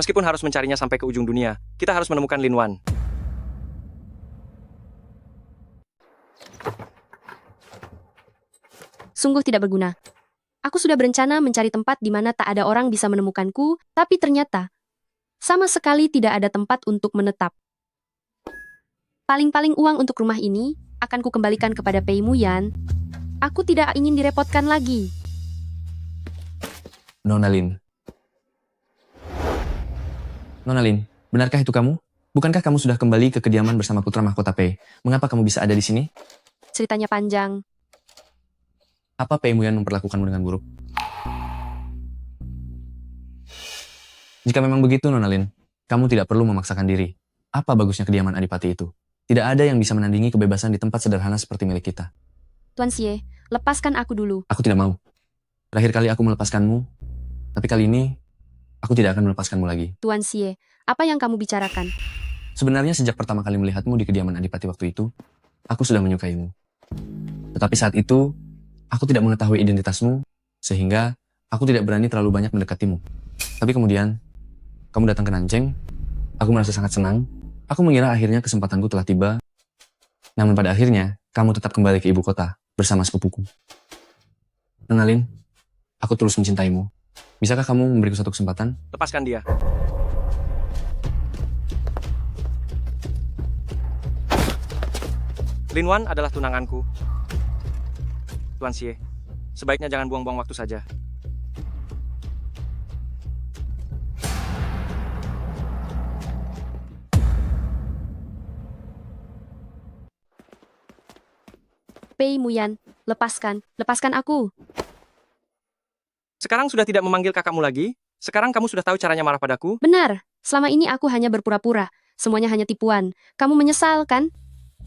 Meskipun harus mencarinya sampai ke ujung dunia, kita harus menemukan Lin Wan. Sungguh tidak berguna. Aku sudah berencana mencari tempat di mana tak ada orang bisa menemukanku, tapi ternyata sama sekali tidak ada tempat untuk menetap. Paling-paling uang untuk rumah ini akan kukembalikan kepada Pei Muyan. Aku tidak ingin direpotkan lagi. Nonalin. Nonalin, benarkah itu kamu? Bukankah kamu sudah kembali ke kediaman bersama putra mahkota Pei? Mengapa kamu bisa ada di sini? Ceritanya panjang. Apa Pei Muyan memperlakukanmu dengan buruk? Jika memang begitu, Nonalin, kamu tidak perlu memaksakan diri. Apa bagusnya kediaman Adipati itu? Tidak ada yang bisa menandingi kebebasan di tempat sederhana seperti milik kita. Tuan Xie, lepaskan aku dulu. Aku tidak mau. Terakhir kali aku melepaskanmu, tapi kali ini, aku tidak akan melepaskanmu lagi. Tuan Xie, apa yang kamu bicarakan? Sebenarnya sejak pertama kali melihatmu di kediaman Adipati waktu itu, aku sudah menyukaimu. Tetapi saat itu, aku tidak mengetahui identitasmu, sehingga aku tidak berani terlalu banyak mendekatimu. Tapi kemudian, kamu datang ke Nanjing, aku merasa sangat senang, aku mengira akhirnya kesempatanku telah tiba, namun pada akhirnya, kamu tetap kembali ke ibu kota, bersama sepupuku. Nonalin, aku terus mencintaimu. Bisakah kamu memberiku satu kesempatan? Lepaskan dia. Lin Wan adalah tunanganku. Tuan Xie, sebaiknya jangan buang-buang waktu saja. Pei Muyan, lepaskan aku. Sekarang sudah tidak memanggil kakakmu lagi? Sekarang kamu sudah tahu caranya marah padaku? Benar, selama ini aku hanya berpura-pura. Semuanya hanya tipuan. Kamu menyesal, kan?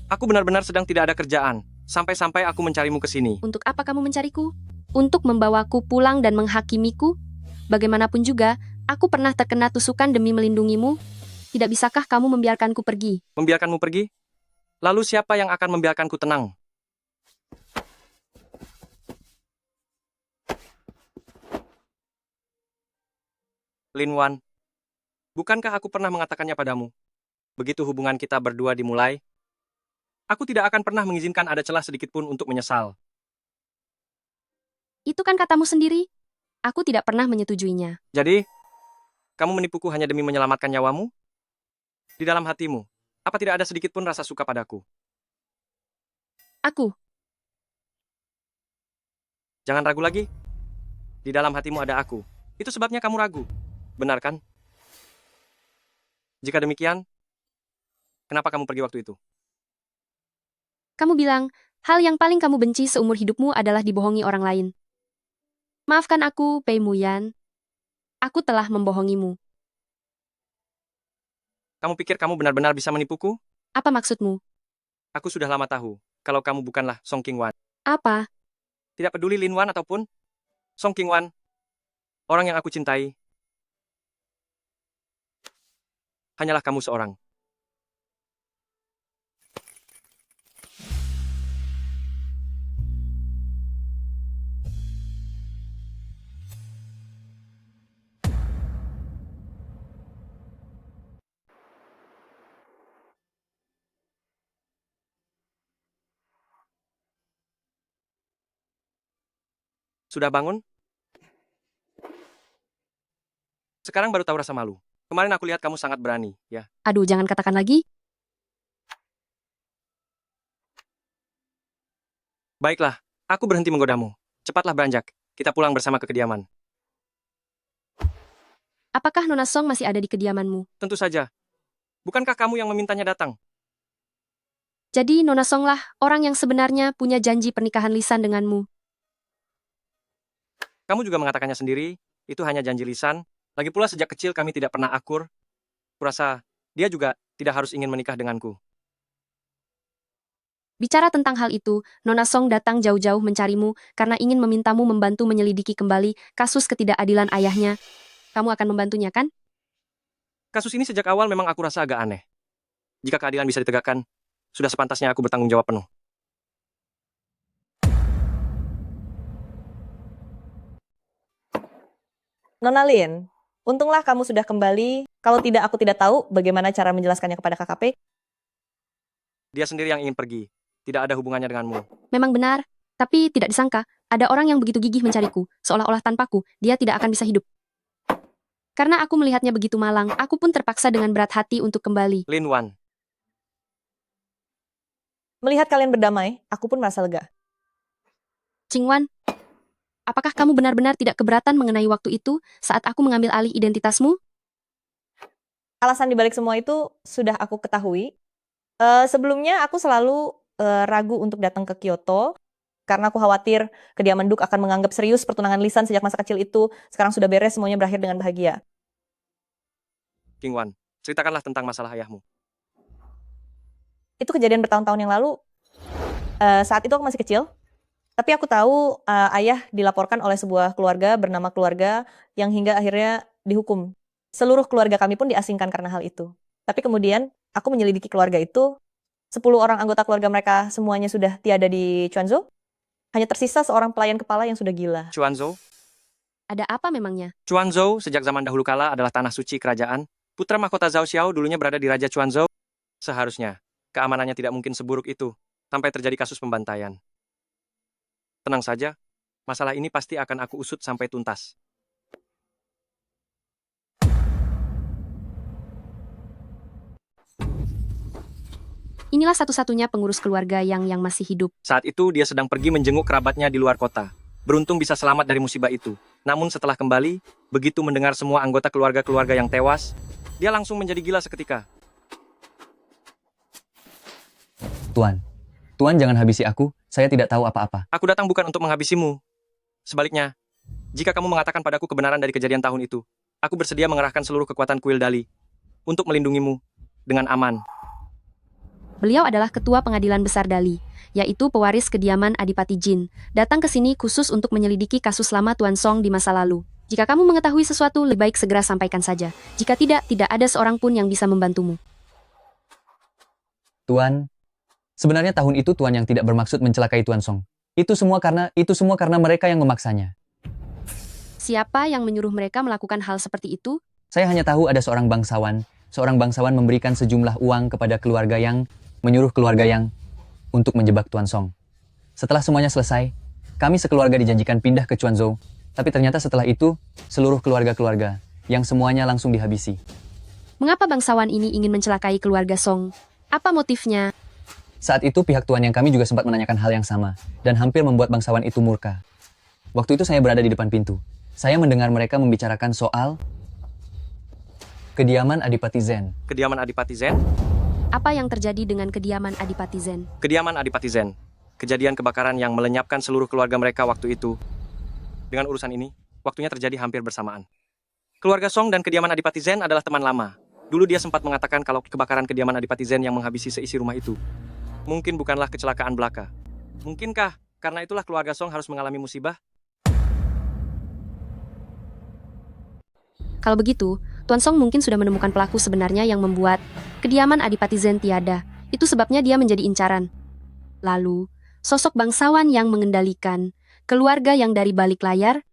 Aku benar-benar sedang tidak ada kerjaan. Sampai-sampai aku mencarimu ke sini. Untuk apa kamu mencariku? Untuk membawaku pulang dan menghakimiku? Bagaimanapun juga, aku pernah terkena tusukan demi melindungimu. Tidak bisakah kamu membiarkanku pergi? Membiarkanmu pergi? Lalu siapa yang akan membiarkanku tenang? Lin Wan, bukankah aku pernah mengatakannya padamu? Begitu hubungan kita berdua dimulai, aku tidak akan pernah mengizinkan ada celah sedikit pun untuk menyesal. Itu kan katamu sendiri. Aku tidak pernah menyetujuinya. Jadi, kamu menipuku hanya demi menyelamatkan nyawamu? Di dalam hatimu, apa tidak ada sedikit pun rasa suka padaku? Aku. Jangan ragu lagi. Di dalam hatimu ada aku. Itu sebabnya kamu ragu. Benar kan? Jika demikian, kenapa kamu pergi waktu itu? Kamu bilang, hal yang paling kamu benci seumur hidupmu adalah dibohongi orang lain. Maafkan aku, Pei Muyan. Aku telah membohongimu. Kamu pikir kamu benar-benar bisa menipuku? Apa maksudmu? Aku sudah lama tahu kalau kamu bukanlah Song Qingwan. Apa? Tidak peduli Lin Wan ataupun Song Qingwan, orang yang aku cintai, hanyalah kamu seorang. Sudah bangun? Sekarang baru tahu rasa malu. Kemarin aku lihat kamu sangat berani, ya. Aduh, jangan katakan lagi. Baiklah, aku berhenti menggodamu. Cepatlah beranjak. Kita pulang bersama ke kediaman. Apakah Nona Song masih ada di kediamanmu? Tentu saja. Bukankah kamu yang memintanya datang? Jadi Nona Song lah orang yang sebenarnya punya janji pernikahan lisan denganmu. Kamu juga mengatakannya sendiri, itu hanya janji lisan. Lagi pula sejak kecil kami tidak pernah akur. Kurasa dia juga tidak harus ingin menikah denganku. Bicara tentang hal itu, Nona Song datang jauh-jauh mencarimu karena ingin memintamu membantu menyelidiki kembali kasus ketidakadilan ayahnya. Kamu akan membantunya, kan? Kasus ini sejak awal memang aku rasa agak aneh. Jika keadilan bisa ditegakkan, sudah sepantasnya aku bertanggung jawab penuh. Nona Lin, untunglah kamu sudah kembali. Kalau tidak, aku tidak tahu bagaimana cara menjelaskannya kepada KKP. Dia sendiri yang ingin pergi. Tidak ada hubungannya denganmu. Memang benar, tapi tidak disangka, ada orang yang begitu gigih mencariku, seolah-olah tanpaku, dia tidak akan bisa hidup. Karena aku melihatnya begitu malang, aku pun terpaksa dengan berat hati untuk kembali. Lin Wan. Melihat kalian berdamai, aku pun merasa lega. Qingwan, apakah kamu benar-benar tidak keberatan mengenai waktu itu saat aku mengambil alih identitasmu? Alasan dibalik semua itu sudah aku ketahui. Sebelumnya aku selalu ragu untuk datang ke Kyoto karena aku khawatir kediaman Duk akan menganggap serius pertunangan lisan sejak masa kecil itu. Sekarang sudah beres, semuanya berakhir dengan bahagia. Qingwan, ceritakanlah tentang masalah ayahmu. Itu kejadian bertahun-tahun yang lalu. Saat itu aku masih kecil. Tapi aku tahu ayah dilaporkan oleh sebuah keluarga bernama keluarga yang hingga akhirnya dihukum. Seluruh keluarga kami pun diasingkan karena hal itu. Tapi kemudian aku menyelidiki keluarga itu. 10 orang anggota keluarga mereka semuanya sudah tiada di Quanzhou. Hanya tersisa seorang pelayan kepala yang sudah gila. Quanzhou? Ada apa memangnya? Quanzhou sejak zaman dahulu kala adalah tanah suci kerajaan. Putra mahkota Zhao Xiao dulunya berada di Raja Quanzhou. Seharusnya, keamanannya tidak mungkin seburuk itu sampai terjadi kasus pembantaian. Tenang saja, masalah ini pasti akan aku usut sampai tuntas. Inilah satu-satunya pengurus keluarga yang masih hidup. Saat itu dia sedang pergi menjenguk kerabatnya di luar kota. Beruntung bisa selamat dari musibah itu. Namun setelah kembali, begitu mendengar semua anggota keluarga-keluarga yang tewas, dia langsung menjadi gila seketika. Tuan jangan habisi aku, saya tidak tahu apa-apa. Aku datang bukan untuk menghabisimu. Sebaliknya, jika kamu mengatakan padaku kebenaran dari kejadian tahun itu, aku bersedia mengerahkan seluruh kekuatan kuil Dali untuk melindungimu dengan aman. Beliau adalah ketua pengadilan besar Dali, yaitu pewaris kediaman Adipati Jin, datang ke sini khusus untuk menyelidiki kasus lama Tuan Song di masa lalu. Jika kamu mengetahui sesuatu, lebih baik segera sampaikan saja. Jika tidak ada seorang pun yang bisa membantumu. Tuan, sebenarnya tahun itu Tuan yang tidak bermaksud mencelakai Tuan Song. Itu semua karena mereka yang memaksanya. Siapa yang menyuruh mereka melakukan hal seperti itu? Saya hanya tahu ada seorang bangsawan memberikan sejumlah uang kepada menyuruh keluarga yang untuk menjebak Tuan Song. Setelah semuanya selesai, kami sekeluarga dijanjikan pindah ke Quanzhou, tapi ternyata setelah itu, seluruh keluarga-keluarga yang semuanya langsung dihabisi. Mengapa bangsawan ini ingin mencelakai keluarga Song? Apa motifnya? Saat itu pihak Tuan yang kami juga sempat menanyakan hal yang sama, dan hampir membuat bangsawan itu murka. Waktu itu saya berada di depan pintu. Saya mendengar mereka membicarakan soal kediaman Adipati Zen. Kediaman Adipati Zen? Apa yang terjadi dengan kediaman Adipati Zen? Kediaman Adipati Zen. Kejadian kebakaran yang melenyapkan seluruh keluarga mereka waktu itu. Dengan urusan ini, waktunya terjadi hampir bersamaan. Keluarga Song dan kediaman Adipati Zen adalah teman lama. Dulu dia sempat mengatakan kalau kebakaran kediaman Adipati Zen yang menghabisi seisi rumah itu mungkin bukanlah kecelakaan belaka. Mungkinkah karena itulah keluarga Song harus mengalami musibah? Kalau begitu, Tuan Song mungkin sudah menemukan pelaku sebenarnya yang membuat kediaman Adipati Zen tiada. Itu sebabnya dia menjadi incaran. Lalu, sosok bangsawan yang mengendalikan keluarga yang dari balik layar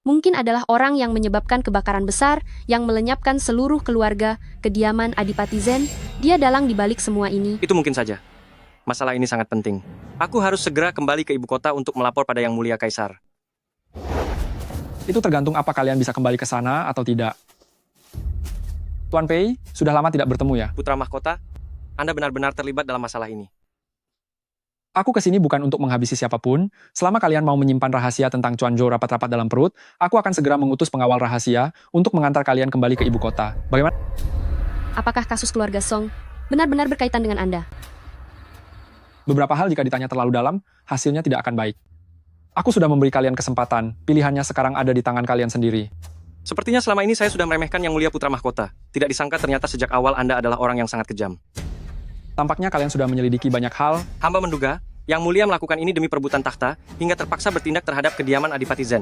mungkin adalah orang yang menyebabkan kebakaran besar yang melenyapkan seluruh keluarga kediaman Adipati Zen. Dia dalang di balik semua ini. Itu mungkin saja. Masalah ini sangat penting. Aku harus segera kembali ke ibu kota untuk melapor pada Yang Mulia Kaisar. Itu tergantung apa kalian bisa kembali ke sana atau tidak. Tuan Pei, sudah lama tidak bertemu ya? Putra Mahkota, Anda benar-benar terlibat dalam masalah ini. Aku kesini bukan untuk menghabisi siapapun. Selama kalian mau menyimpan rahasia tentang Quanzhou rapat-rapat dalam perut, aku akan segera mengutus pengawal rahasia untuk mengantar kalian kembali ke ibu kota. Bagaimana? Apakah kasus keluarga Song benar-benar berkaitan dengan Anda? Beberapa hal jika ditanya terlalu dalam, hasilnya tidak akan baik. Aku sudah memberi kalian kesempatan, pilihannya sekarang ada di tangan kalian sendiri. Sepertinya selama ini saya sudah meremehkan Yang Mulia Putra Mahkota. Tidak disangka ternyata sejak awal Anda adalah orang yang sangat kejam. Tampaknya kalian sudah menyelidiki banyak hal. Hamba menduga, Yang Mulia melakukan ini demi perebutan takhta, hingga terpaksa bertindak terhadap kediaman Adipati Zen.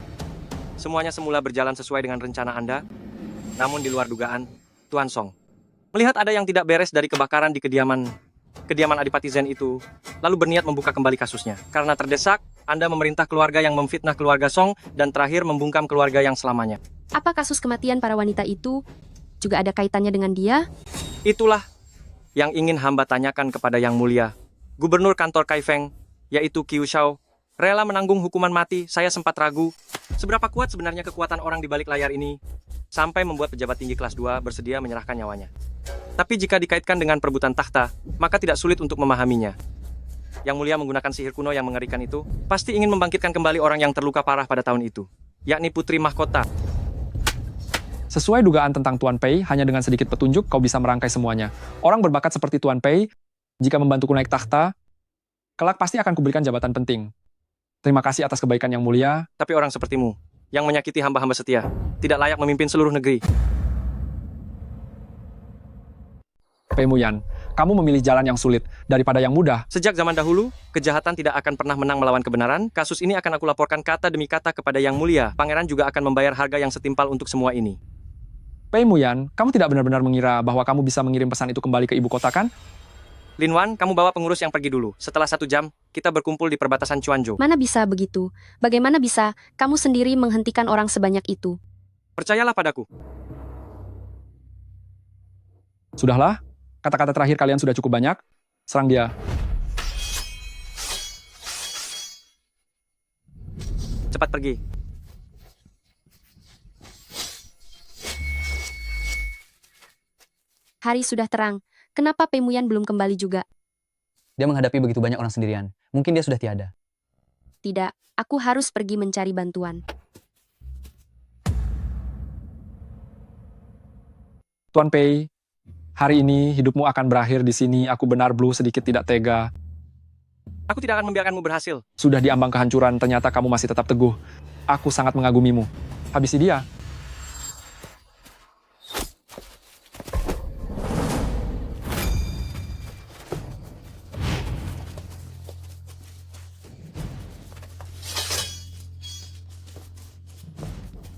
Semuanya semula berjalan sesuai dengan rencana Anda, namun di luar dugaan, Tuan Song melihat ada yang tidak beres dari kebakaran di kediaman Adipati Zen itu, lalu berniat membuka kembali kasusnya. Karena terdesak, Anda memerintah keluarga yang memfitnah keluarga Song, dan terakhir membungkam keluarga yang selamanya. Apa kasus kematian para wanita itu juga ada kaitannya dengan dia? Itulah yang ingin hamba tanyakan kepada Yang Mulia. Gubernur kantor Kaifeng, yaitu Qiu Shao, rela menanggung hukuman mati. Saya sempat ragu, seberapa kuat sebenarnya kekuatan orang di balik layar ini, sampai membuat pejabat tinggi kelas 2 bersedia menyerahkan nyawanya. Tapi jika dikaitkan dengan perebutan takhta, maka tidak sulit untuk memahaminya. Yang Mulia menggunakan sihir kuno yang mengerikan itu, pasti ingin membangkitkan kembali orang yang terluka parah pada tahun itu, yakni Putri Mahkota. Sesuai dugaan tentang Tuan Pei, hanya dengan sedikit petunjuk kau bisa merangkai semuanya. Orang berbakat seperti Tuan Pei, jika membantuku naik takhta, kelak pasti akan kuberikan jabatan penting. Terima kasih atas kebaikan Yang Mulia. Tapi orang sepertimu, yang menyakiti hamba-hamba setia, tidak layak memimpin seluruh negeri. Pei Muyan, kamu memilih jalan yang sulit daripada yang mudah. Sejak zaman dahulu, kejahatan tidak akan pernah menang melawan kebenaran. Kasus ini akan aku laporkan kata demi kata kepada Yang Mulia. Pangeran juga akan membayar harga yang setimpal untuk semua ini. Pei Muyan, kamu tidak benar-benar mengira bahwa kamu bisa mengirim pesan itu kembali ke ibu kota kan? Lin Wan, kamu bawa pengurus yang pergi dulu. Setelah 1 jam, kita berkumpul di perbatasan Quanzhou. Mana bisa begitu? Bagaimana bisa kamu sendiri menghentikan orang sebanyak itu? Percayalah padaku. Sudahlah, kata-kata terakhir kalian sudah cukup banyak. Serang dia. Cepat pergi. Hari sudah terang. Kenapa Pei Muyan belum kembali juga? Dia menghadapi begitu banyak orang sendirian. Mungkin dia sudah tiada. Tidak, aku harus pergi mencari bantuan. Tuan Pei, hari ini hidupmu akan berakhir di sini. Aku benar Blue sedikit tidak tega. Aku tidak akan membiarkanmu berhasil. Sudah di ambang kehancuran, ternyata kamu masih tetap teguh. Aku sangat mengagumimu. Habisi dia.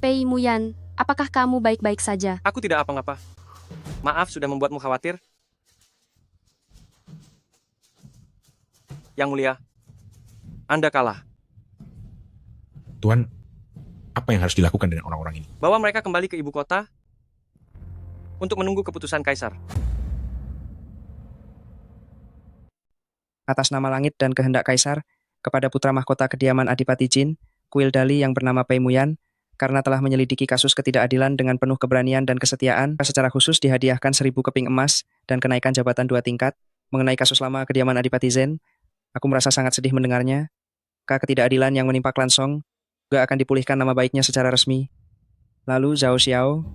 Pei Muyan, apakah kamu baik-baik saja? Aku tidak apa-apa. Maaf sudah membuatmu khawatir. Yang mulia, Anda kalah. Tuan, apa yang harus dilakukan dengan orang-orang ini? Bawa mereka kembali ke ibu kota untuk menunggu keputusan kaisar. Atas nama langit dan kehendak kaisar, kepada putra mahkota kediaman Adipati Jin, Kuil Dali yang bernama Pei Muyan, karena telah menyelidiki kasus ketidakadilan dengan penuh keberanian dan kesetiaan, secara khusus dihadiahkan 1000 keping emas dan kenaikan jabatan 2 tingkat. Mengenai kasus lama kediaman Adipati Zen, aku merasa sangat sedih mendengarnya. Ketidakadilan yang menimpa klan Song juga akan dipulihkan nama baiknya secara resmi. Lalu Zhao Xiao,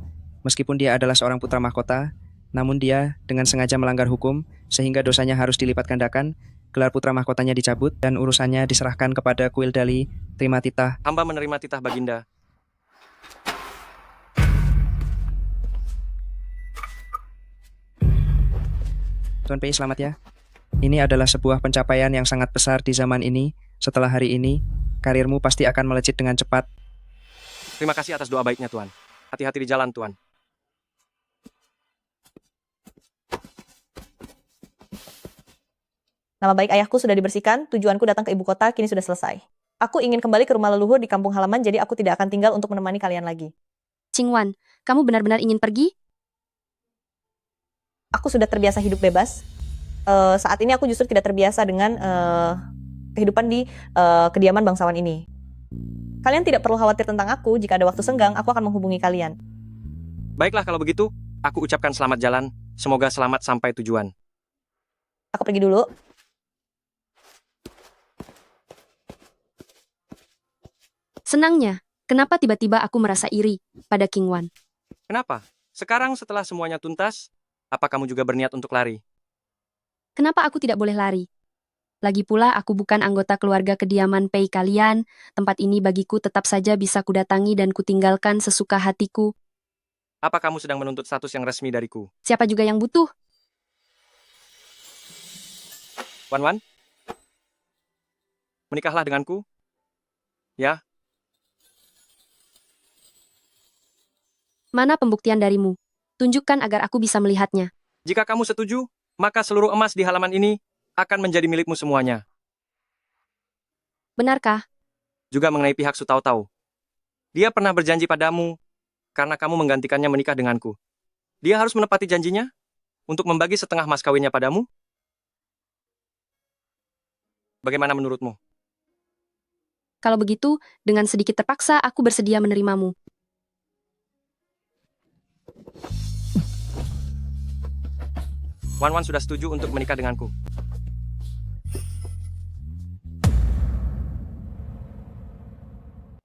meskipun dia adalah seorang putra mahkota, namun dia dengan sengaja melanggar hukum sehingga dosanya harus dilipat gandakan. Gelar putra mahkotanya dicabut dan urusannya diserahkan kepada Kuil Dali. Terima titah. Hamba menerima titah Baginda. Tuan Pei, selamat ya. Ini adalah sebuah pencapaian yang sangat besar di zaman ini. Setelah hari ini, karirmu pasti akan melejit dengan cepat. Terima kasih atas doa baiknya, Tuan. Hati-hati di jalan, Tuan. Nama baik ayahku sudah dibersihkan, tujuanku datang ke ibu kota kini sudah selesai. Aku ingin kembali ke rumah leluhur di kampung halaman, jadi aku tidak akan tinggal untuk menemani kalian lagi. Qingwan, kamu benar-benar ingin pergi? Aku sudah terbiasa hidup bebas. Saat ini aku justru tidak terbiasa dengan kehidupan di kediaman bangsawan ini. Kalian tidak perlu khawatir tentang aku. Jika ada waktu senggang, aku akan menghubungi kalian. Baiklah kalau begitu, aku ucapkan selamat jalan. Semoga selamat sampai tujuan. Aku pergi dulu. Senangnya, kenapa tiba-tiba aku merasa iri pada Qingwan? Kenapa? Sekarang setelah semuanya tuntas, apa kamu juga berniat untuk lari? Kenapa aku tidak boleh lari? Lagi pula aku bukan anggota keluarga kediaman Pei kalian, tempat ini bagiku tetap saja bisa kudatangi dan kutinggalkan sesuka hatiku. Apa kamu sedang menuntut status yang resmi dariku? Siapa juga yang butuh? Wan, menikahlah denganku? Ya? Mana pembuktian darimu? Tunjukkan agar aku bisa melihatnya. Jika kamu setuju, maka seluruh emas di halaman ini akan menjadi milikmu semuanya. Benarkah? Juga mengenai pihak Su Taotao. Dia pernah berjanji padamu karena kamu menggantikannya menikah denganku. Dia harus menepati janjinya untuk membagi setengah mas kawinnya padamu? Bagaimana menurutmu? Kalau begitu, dengan sedikit terpaksa aku bersedia menerimamu. Wan sudah setuju untuk menikah denganku.